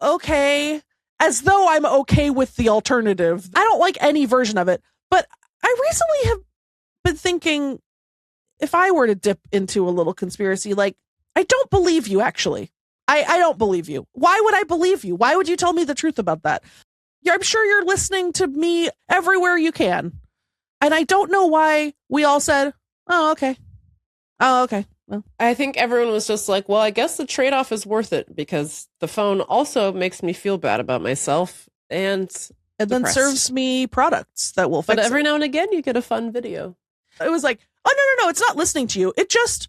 okay, as though I'm okay with the alternative. I don't like any version of it, but I recently have been thinking, if I were to dip into a little conspiracy, like, I don't believe you, actually. I don't believe you. Why would I believe you? Why would you tell me the truth about that? I'm sure you're listening to me everywhere you can. And I don't know why we all said, oh, okay. Well, I think everyone was just like, well, I guess the trade-off is worth it because the phone also makes me feel bad about myself and then serves me products that will fix it. But every now and again, you get a fun video. It was like, oh, no, it's not listening to you. It just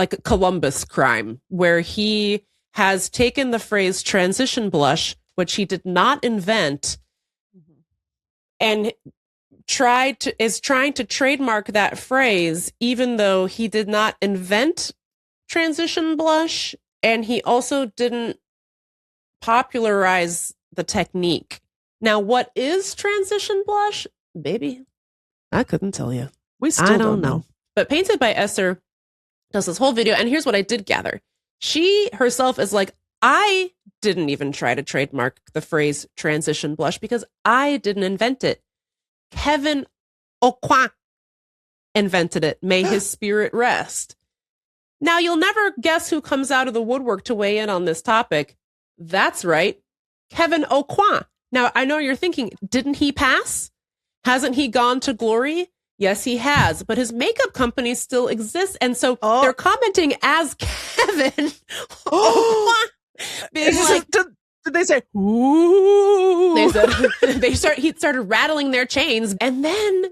like a Columbus crime, where he has taken the phrase transition blush, which he did not invent, and is trying to trademark that phrase, even though he did not invent transition blush, and he also didn't popularize the technique. Now, what is transition blush? Baby, I couldn't tell you. We still don't know. But Painted by Esther does this whole video, and here's what I did gather. She herself is like, I didn't even try to trademark the phrase transition blush because I didn't invent it. Kevin Aucoin invented it. May his spirit rest. Now, you'll never guess who comes out of the woodwork to weigh in on this topic. That's right, Kevin Aucoin. Now, I know you're thinking, didn't he pass? Hasn't he gone to glory? Yes, he has, but his makeup company still exists, and so they're commenting as Kevin Aucoin. Being like, did they say, ooh? He started rattling their chains, and then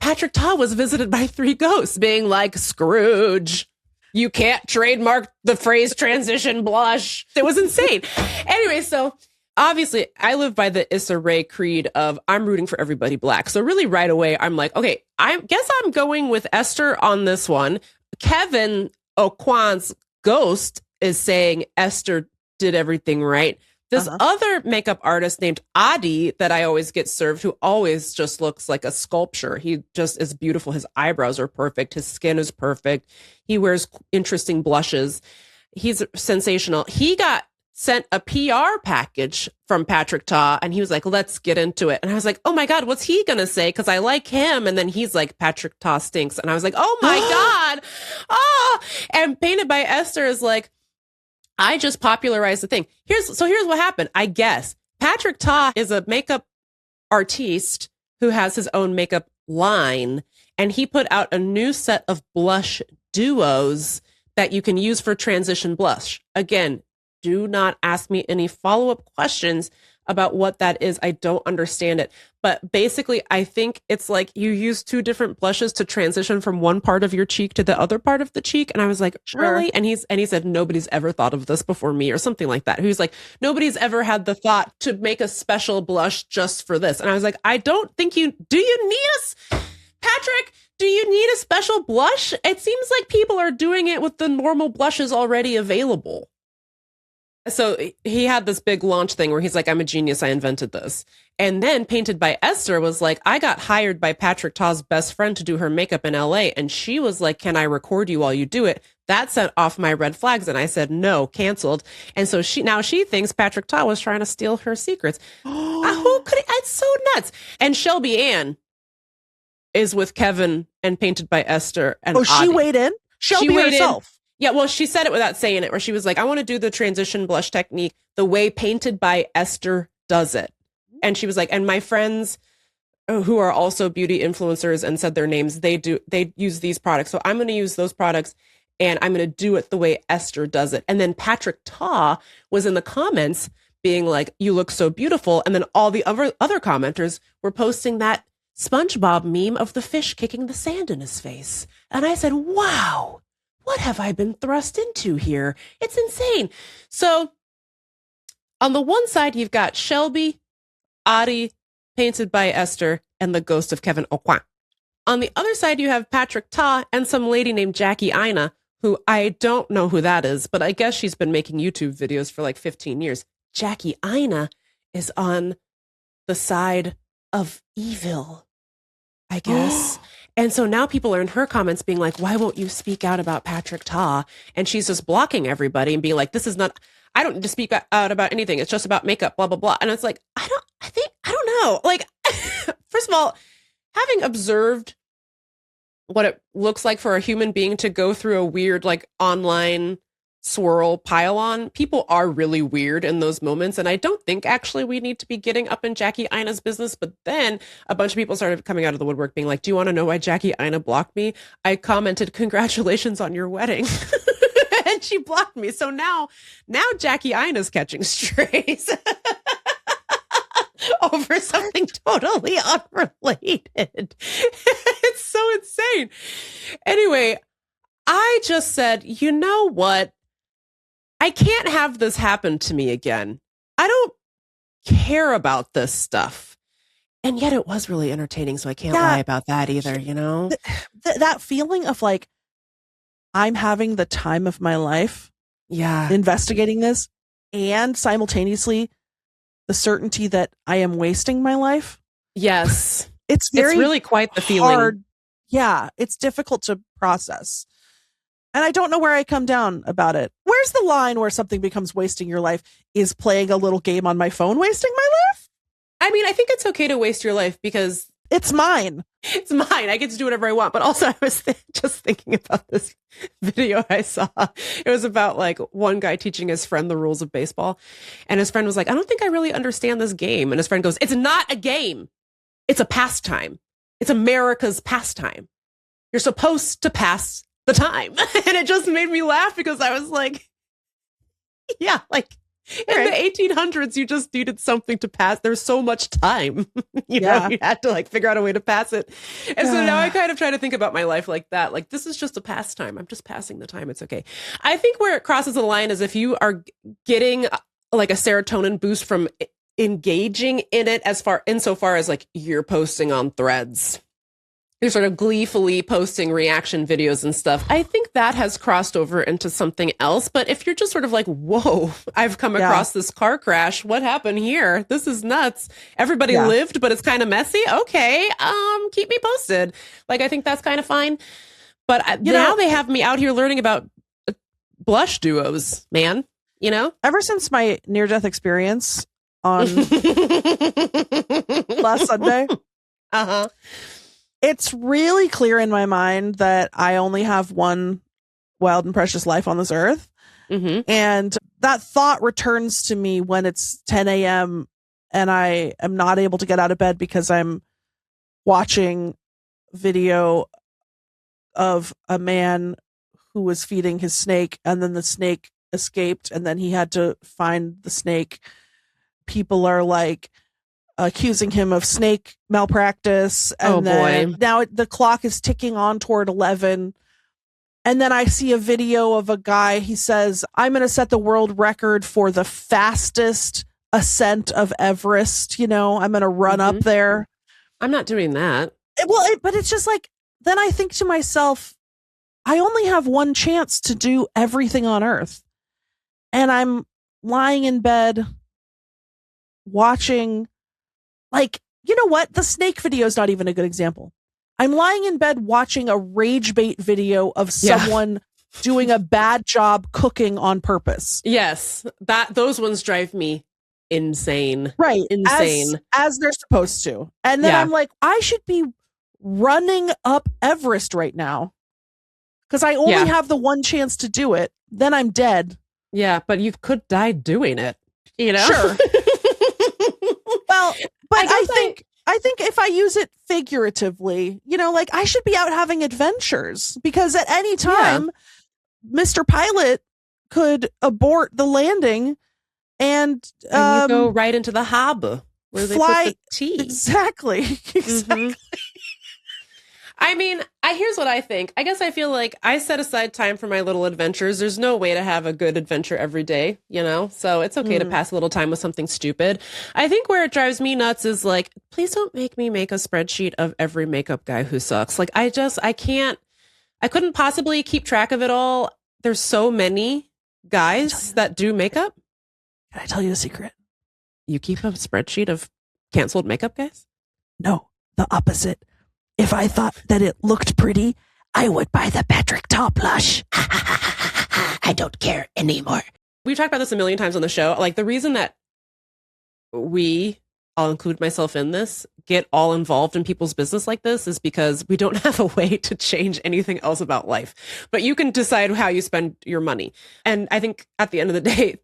Patrick Ta was visited by 3 ghosts, being like, Scrooge, you can't trademark the phrase transition blush. It was insane. Anyway, so obviously I live by the Issa Rae creed of I'm rooting for everybody black. So really right away, I'm like, okay, I guess I'm going with Esther on this one. Kevin Aucoin's ghost is saying Esther did everything right. This other makeup artist named Adi that I always get served, who always just looks like a sculpture. He just is beautiful. His eyebrows are perfect. His skin is perfect. He wears interesting blushes. He's sensational. He got sent a PR package from Patrick Ta, and he was like, let's get into it. And I was like, oh my God, what's he going to say? Because I like him. And then he's like, Patrick Ta stinks. And I was like, oh my God. Oh, and Painted by Esther is like, I just popularized the thing. Here's what happened. I guess Patrick Ta is a makeup artiste who has his own makeup line, and he put out a new set of blush duos that you can use for transition blush. Again, do not ask me any follow-up questions about what that is. I don't understand it. But basically, I think it's like you use 2 different blushes to transition from one part of your cheek to the other part of the cheek. And I was like, really? And he said, nobody's ever thought of this before me, or something like that. He's like, nobody's ever had the thought to make a special blush just for this. And I was like, I don't think do you need us, Patrick? Do you need a special blush? It seems like people are doing it with the normal blushes already available. So he had this big launch thing where he's like, I'm a genius. I invented this. And then Painted by Esther was like, I got hired by Patrick Ta's best friend to do her makeup in LA. And she was like, can I record you while you do it? That set off my red flags. And I said, no, canceled. And so she thinks Patrick Ta was trying to steal her secrets. Who could it's so nuts. And Shelby Ann is with Kevin and Painted by Esther. And she weighed in? Shelby herself. Yeah, well, she said it without saying it, where she was like, I want to do the transition blush technique the way Painted by Esther does it. And she was like, and my friends who are also beauty influencers and said their names, they use these products. So I'm going to use those products, and I'm going to do it the way Esther does it. And then Patrick Ta was in the comments being like, you look so beautiful. And then all the other commenters were posting that SpongeBob meme of the fish kicking the sand in his face. And I said, wow. What have I been thrust into here? It's insane. So on the one side, you've got Shelby, Adi, Painted by Esther, and the ghost of Kevin Aucoin. On the other side, you have Patrick Ta and some lady named Jackie Aina, who I don't know who that is, but I guess she's been making YouTube videos for like 15 years. Jackie Aina is on the side of evil, I guess. And so now people are in her comments being like, why won't you speak out about Patrick Ta? And she's just blocking everybody and being like, I don't need to speak out about anything. It's just about makeup, blah, blah, blah. And it's like, I don't know. Like, first of all, having observed what it looks like for a human being to go through a weird, like, online swirl pile-on, people are really weird in those moments. And I don't think actually we need to be getting up in Jackie Aina's business. But then a bunch of people started coming out of the woodwork being like, do you want to know why Jackie Aina blocked me? I commented, congratulations on your wedding. And she blocked me. So now Jackie Aina's catching strays over something totally unrelated. It's so insane. Anyway, I just said, you know what? I can't have this happen to me again. I don't care about this stuff. And yet it was really entertaining, so I can't lie about that either, you know? That feeling of like, I'm having the time of my life investigating this, and simultaneously the certainty that I am wasting my life. Yes. It's really quite the feeling. Hard. Yeah, it's difficult to process. And I don't know where I come down about it. Where's the line where something becomes wasting your life? Is playing a little game on my phone wasting my life? I mean, I think it's okay to waste your life because it's mine. It's mine. I get to do whatever I want. But also I was just thinking about this video I saw. It was about like one guy teaching his friend the rules of baseball. And his friend was like, I don't think I really understand this game. And his friend goes, it's not a game. It's a pastime. It's America's pastime. You're supposed to pass the time. And it just made me laugh because I was like, yeah, like in the 1800s, you just needed something to pass. There's so much time, you know, you had to like figure out a way to pass it. And so now I kind of try to think about my life like that. Like, this is just a pastime. I'm just passing the time. It's okay. I think where it crosses the line is if you are getting like a serotonin boost from engaging in it insofar as like you're posting on threads. You're sort of gleefully posting reaction videos and stuff. I think that has crossed over into something else. But if you're just sort of like, whoa, I've come across this car crash. What happened here? This is nuts. Everybody lived, but it's kind of messy. Okay. Keep me posted. Like, I think that's kind of fine. But now they have me out here learning about blush duos, man. You know? Ever since my near-death experience on last Sunday. Uh-huh. It's really clear in my mind that I only have one wild and precious life on this earth. Mm-hmm. And that thought returns to me when it's 10 a.m. and I am not able to get out of bed because I'm watching video of a man who was feeding his snake, and then the snake escaped, and then he had to find the snake. People are like accusing him of snake malpractice. And now the clock is ticking on toward 11. And then I see a video of a guy. He says, I'm going to set the world record for the fastest ascent of Everest. You know, I'm going to run up there. I'm not doing that. But it's just like, then I think to myself, I only have one chance to do everything on earth. And I'm lying in bed watching, like, you know what? The snake video is not even a good example. I'm lying in bed watching a rage bait video of someone doing a bad job cooking on purpose. Yes, those ones drive me insane. Right. Insane. As they're supposed to. And then I'm like, I should be running up Everest right now because I only have the one chance to do it. Then I'm dead. Yeah, but you could die doing it, you know? Sure. Well, but I think if I use it figuratively, you know, like I should be out having adventures because at any time, Mr. Pilot could abort the landing and you go right into the harbor where they put the tea. Exactly. Mm-hmm. I mean, here's what I think. I guess I feel like I set aside time for my little adventures. There's no way to have a good adventure every day, you know? So it's okay to pass a little time with something stupid. I think where it drives me nuts is like, please don't make me make a spreadsheet of every makeup guy who sucks. Like, I couldn't possibly keep track of it all. There's so many guys that do makeup. Can I tell you a secret? You keep a spreadsheet of canceled makeup guys? No, the opposite. If I thought that it looked pretty, I would buy the Patrick Top blush. I don't care anymore. We've talked about this a million times on the show. Like, the reason that I'll include myself in this, get all involved in people's business like this is because we don't have a way to change anything else about life. But you can decide how you spend your money. And I think at the end of the day,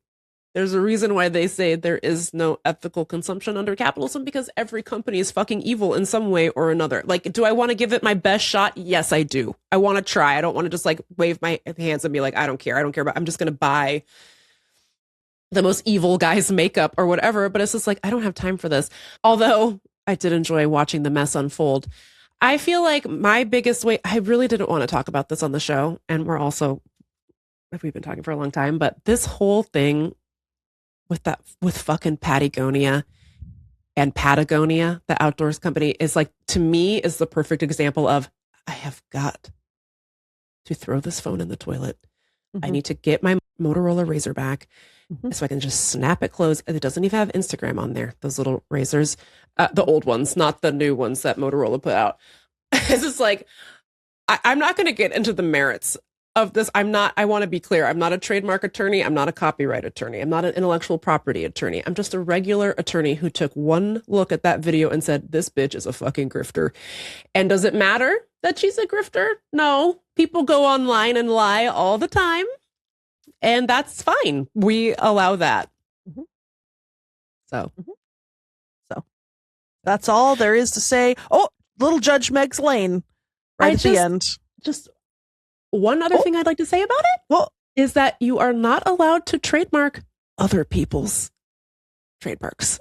there's a reason why they say there is no ethical consumption under capitalism, because every company is fucking evil in some way or another. Like, do I want to give it my best shot? Yes, I do. I want to try. I don't want to just like wave my hands and be like, I don't care. I'm just going to buy the most evil guy's makeup or whatever. But it's just like, I don't have time for this. Although I did enjoy watching the mess unfold. I feel like my biggest way, I really didn't want to talk about this on the show. And we've been talking for a long time, but this whole thing with fucking Patagonia and Patagonia, the outdoors company, is like, to me, is the perfect example of, I have got to throw this phone in the toilet. I need to get my Motorola Razr back so I can just snap it closed. It doesn't even have Instagram on there, those little razors, the old ones, not the new ones that Motorola put out. It's just like, I'm not going to get into the merits of this. I want to be clear. I'm not a trademark attorney. I'm not a copyright attorney. I'm not an intellectual property attorney. I'm just a regular attorney who took one look at that video and said, this bitch is a fucking grifter. And does it matter that she's a grifter? No. People go online and lie all the time. And that's fine. We allow that. So that's all there is to say. Oh, little Judge Meags Lane at the end. Just one other thing I'd like to say about it is that you are not allowed to trademark other people's trademarks.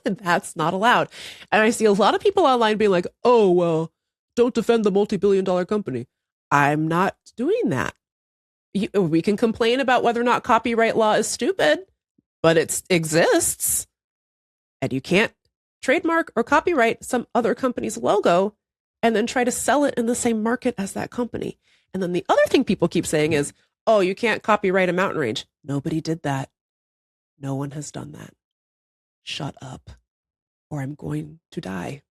That's not allowed. And I see a lot of people online being like, oh, well, don't defend the multi-billion-dollar company. I'm not doing that. We can complain about whether or not copyright law is stupid, but it exists. And you can't trademark or copyright some other company's logo and then try to sell it in the same market as that company. And then the other thing people keep saying is, oh, you can't copyright a mountain range. Nobody did that. No one has done that. Shut up, or I'm going to die.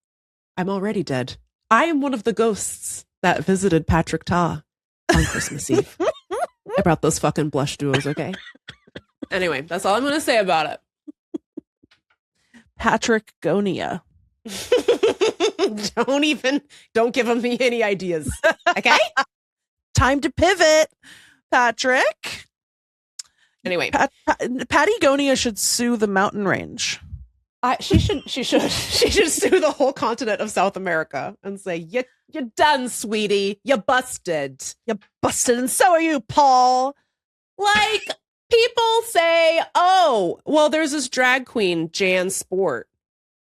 I'm already dead. I am one of the ghosts that visited Patrick Ta on Christmas Eve. I brought those fucking blush duos, okay? Anyway, that's all I'm going to say about it. Patrick Gonia. Don't give me any ideas. Okay? Time to pivot, Patrick. Anyway, Patty Gonia should sue the mountain range. She should sue the whole continent of South America and say, you're done, sweetie. You busted. You busted, and so are you, Paul. Like, people say, oh, well, there's this drag queen, Jan Sport,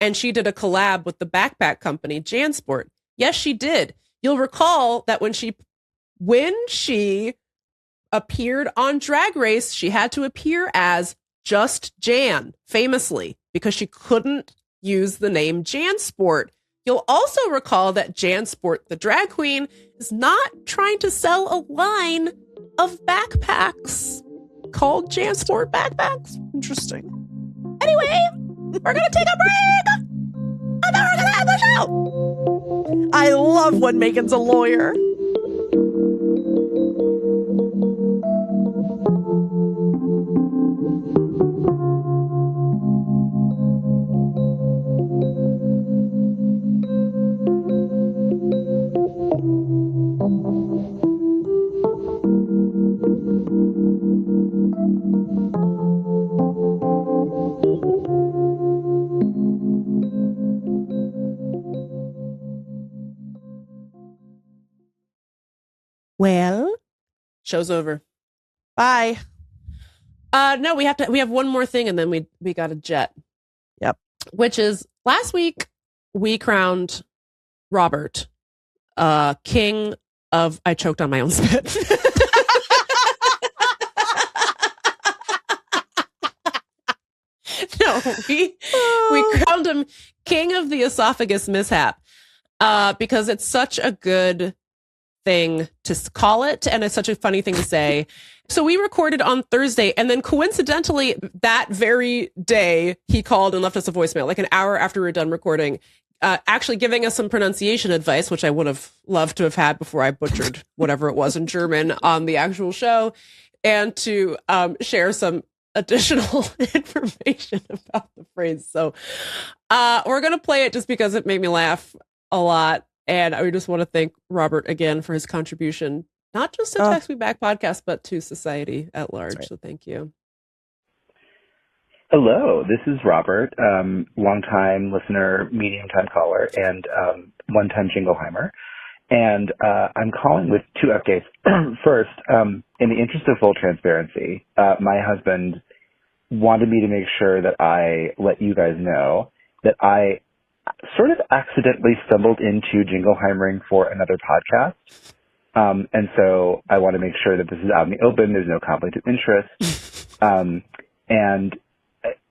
and she did a collab with the backpack company, Jan Sport. Yes, she did. You'll recall that when she appeared on Drag Race, she had to appear as just Jan, famously, because she couldn't use the name Jan Sport. You'll also recall that Jan Sport, the drag queen, is not trying to sell a line of backpacks called Jan Sport backpacks. Interesting. Anyway, we're going to take a break, and then we're going to end the show. I love when Megan's a lawyer. Well, Show's over. Bye. No, we have one more thing, and then we got a jet. Yep. Which is, last week we crowned Robert king of, I choked on my own spit. No, we crowned him king of the esophagus mishap because it's such a good thing to call it, and it's such a funny thing to say. So we recorded on Thursday, and then coincidentally that very day he called and left us a voicemail, like an hour after we were done recording, actually giving us some pronunciation advice, which I would have loved to have had before I butchered whatever it was in German on the actual show, and to share some additional information about the phrase. So we're going to play it just because it made me laugh a lot. And I just want to thank Robert again for his contribution, not just to Text Me Back podcast, but to society at large. Right. So thank you. Hello, this is Robert, longtime listener, medium-time caller, and one-time Jingleheimer. And I'm calling with two updates. First, in the interest of full transparency, my husband wanted me to make sure that I let you guys know that I sort of accidentally stumbled into Jingleheimering for another podcast. And so I want to make sure that this is out in the open. There's no conflict of interest. And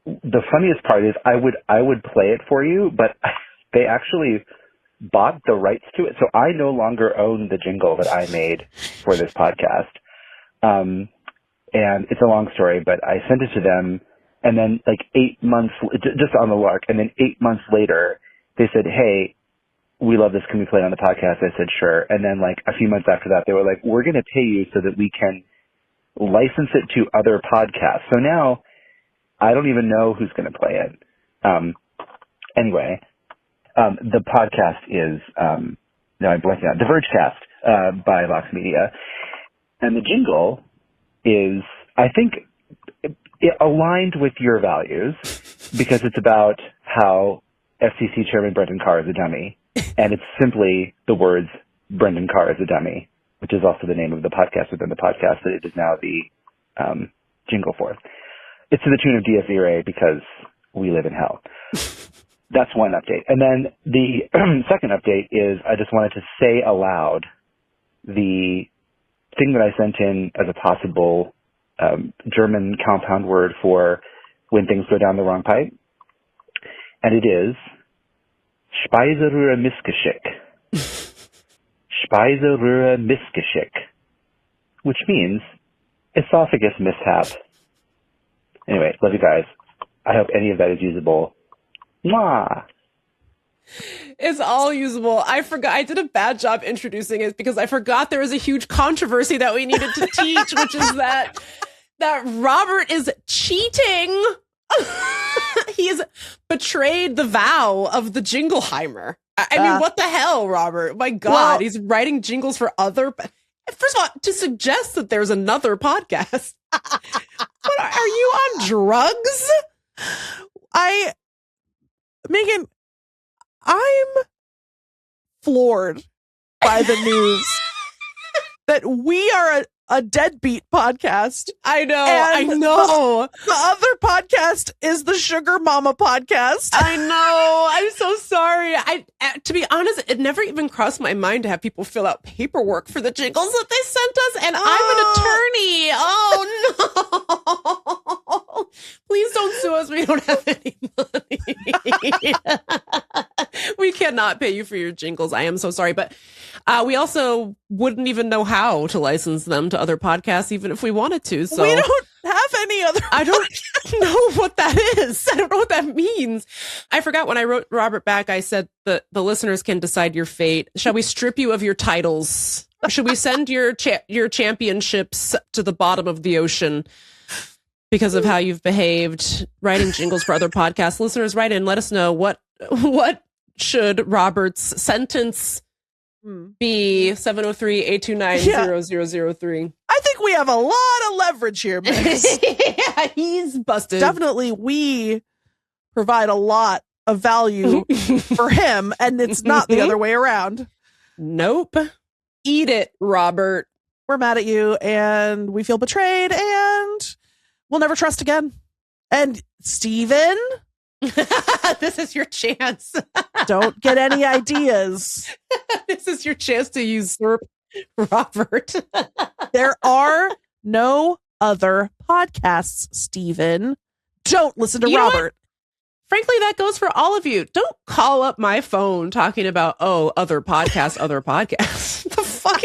the funniest part is I would play it for you, but they actually bought the rights to it. So I no longer own the jingle that I made for this podcast. And it's a long story, but I sent it to them. And then like 8 months, just on the lark. And then 8 months later, they said, hey, we love this. Can we play it on the podcast? I said, sure. And then like a few months after that, they were like, we're going to pay you so that we can license it to other podcasts. So now I don't even know who's going to play it. Anyway, the podcast is, no, I'm blanking out, The Vergecast, by Vox Media. And the jingle is, I think, aligned with your values because it's about how FCC Chairman Brendan Carr is a dummy. And it's simply the words Brendan Carr is a dummy, which is also the name of the podcast within the podcast that it is now the jingle for. It's to the tune of Dies Irae because we live in hell. That's one update. And then the second update is I just wanted to say aloud the thing that I sent in as a possible German compound word for when things go down the wrong pipe. And it is Speiseröhre Missgeschick. Speiseröhre Missgeschick, which means esophagus mishap. Anyway, love you guys. I hope any of that is usable. Mwah! It's all usable. I forgot. I did a bad job introducing it because I forgot there was a huge controversy that we needed to teach, which is that Robert is cheating. He has betrayed the vow of the Jingleheimer. I mean, what the hell, Robert? My God, well, he's writing jingles for other. First of all, to suggest that there's another podcast. What, are you on drugs? Meagan, I'm floored by the news that we are a deadbeat podcast. I know. The other podcast is the Sugar Mama podcast. I know. I'm so sorry. To be honest, it never even crossed my mind to have people fill out paperwork for the jingles that they sent us, and I'm an attorney. Oh no! Please don't sue us. We don't have any money. We cannot pay you for your jingles. I am so sorry, but we also wouldn't even know how to license them to other podcasts, even if we wanted to. So we don't have any other. I don't know what that is. I don't know what that means. I forgot when I wrote Robert back, I said that the listeners can decide your fate. Shall we strip you of your titles? Should we send your championships to the bottom of the ocean because of how you've behaved writing jingles for other podcasts? Listeners, write in. Let us know what should Robert's sentence be. 703-829-0003. I think we have a lot of leverage here, Miss. Yeah, he's busted. Definitely, we provide a lot of value for him, and it's not the other way around. Nope. Eat it, Robert. We're mad at you, and we feel betrayed, and we'll never trust again. And Steven, this is your chance. Don't get any ideas. This is your chance to usurp Robert. There are no other podcasts, Steven. Don't listen to Robert. Frankly, that goes for all of you. Don't call up my phone talking about, other podcasts, other podcasts. The fuck?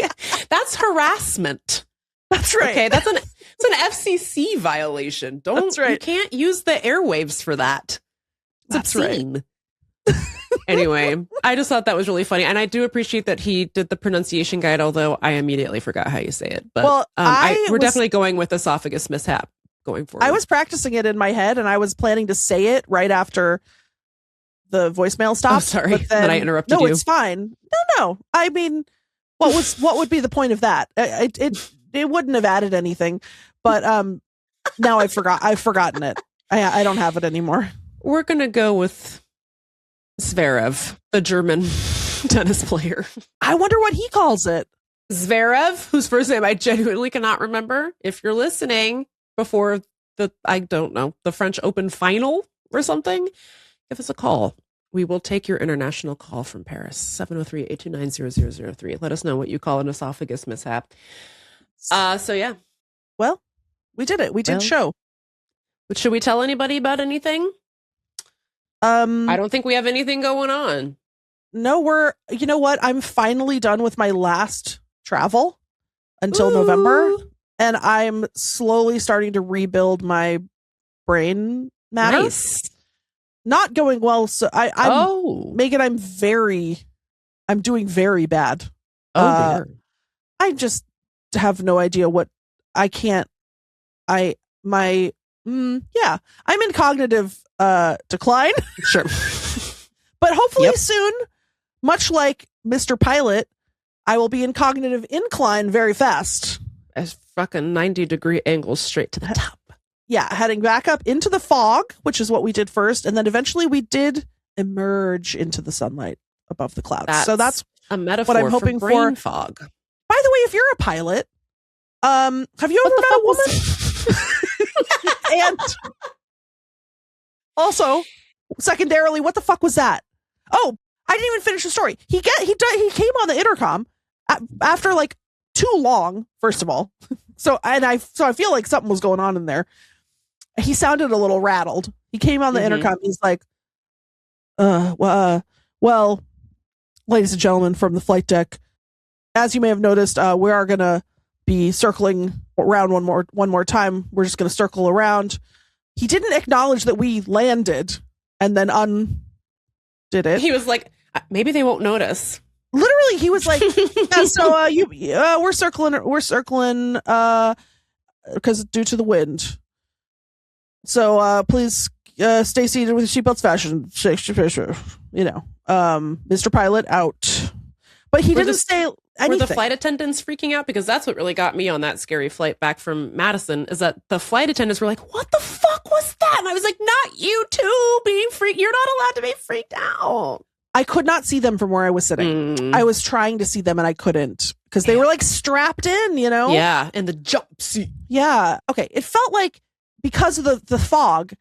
That's harassment. That's right. Okay, it's an FCC violation. That's right. You can't use the airwaves for that. It's That's obscene. Right. Anyway, I just thought that was really funny. And I do appreciate that he did the pronunciation guide, although I immediately forgot how you say it. But we're definitely going with esophagus mishap going forward. I was practicing it in my head, and I was planning to say it right after the voicemail stopped. Oh, sorry that I interrupted you. No, it's fine. No. I mean, what would be the point of that? It wouldn't have added anything. But now I've forgotten it. I don't have it anymore. We're going to go with Zverev, the German tennis player. I wonder what he calls it. Zverev, whose first name I genuinely cannot remember. If you're listening before the French Open final or something, give us a call. We will take your international call from Paris, 703-829-0003. Let us know what you call an esophagus mishap. So yeah. Well, we did it. We did show. But should we tell anybody about anything? I don't think we have anything going on. No, you know what? I'm finally done with my last travel until November. And I'm slowly starting to rebuild my brain matter. Nice. Not going well. So Meagan, I'm doing very bad. Dear. I just have no idea I'm in cognitive decline. Sure. But hopefully soon, much like Mr. Pilot, I will be in cognitive incline very fast. As fucking 90-degree angles straight to the top. Yeah, heading back up into the fog, which is what we did first. And then eventually we did emerge into the sunlight above the clouds. So that's a metaphor what I'm hoping for brain for. Fog. By the way, if you're a pilot, have you ever met a woman? And also, secondarily, what the fuck was that? Oh, I didn't even finish the story. He came on the intercom after like too long, first of all. So I feel like something was going on in there. He sounded a little rattled. He came on the intercom. He's like, well, ladies and gentlemen from the flight deck, as you may have noticed, we are going to be circling around one more time. We're just going to circle around. He didn't acknowledge that we landed and then undid it. He was like, maybe they won't notice. Literally, he was like, yeah, so we're circling because due to the wind. So please stay seated with your seatbelts fastened. Mr. Pilot out. But he didn't say anything. Were the flight attendants freaking out? Because that's what really got me on that scary flight back from Madison, is that the flight attendants were like, what the fuck was that? And I was like, not you too being freaked. You're not allowed to be freaked out. I could not see them from where I was sitting. I was trying to see them and I couldn't because they were like strapped in, Yeah, in the jump seat. Yeah. Okay. It felt like because of the fog,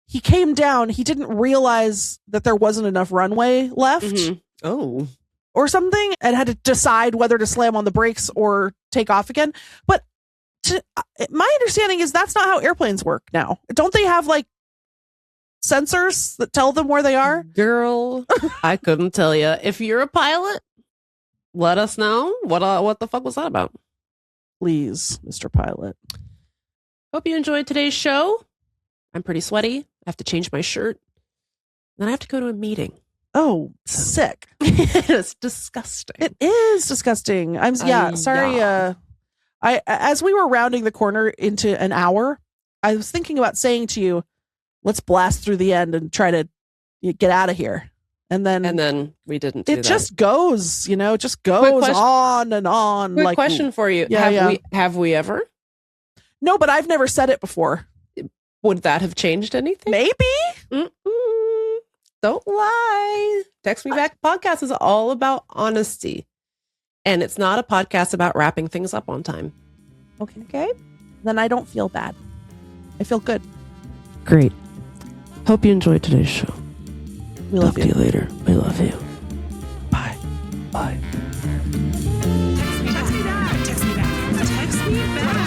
he came down. He didn't realize that there wasn't enough runway left. Oh. Or something, and had to decide whether to slam on the brakes or take off again. But my understanding is that's not how airplanes work now. Don't they have like sensors that tell them where they are? Girl, I couldn't tell you. If you're a pilot, let us know. What the fuck was that about? Please, Mr. Pilot. Hope you enjoyed today's show. I'm pretty sweaty. I have to change my shirt. Then I have to go to a meeting. Oh, sick. It's disgusting. It is disgusting. Sorry. As we were rounding the corner into an hour, I was thinking about saying to you, let's blast through the end and try to get out of here. And then we didn't do that. It just goes, it just goes on and on. Quick question for you. Have we ever? No, but I've never said it before. Would that have changed anything? Maybe. Don't lie. Text Me Back podcast is all about honesty. And it's not a podcast about wrapping things up on time. Okay. Then I don't feel bad. I feel good. Great. Hope you enjoyed today's show. We love you. Talk to you later. We love you. Bye. Bye. Text me back. Text me back. Text me back.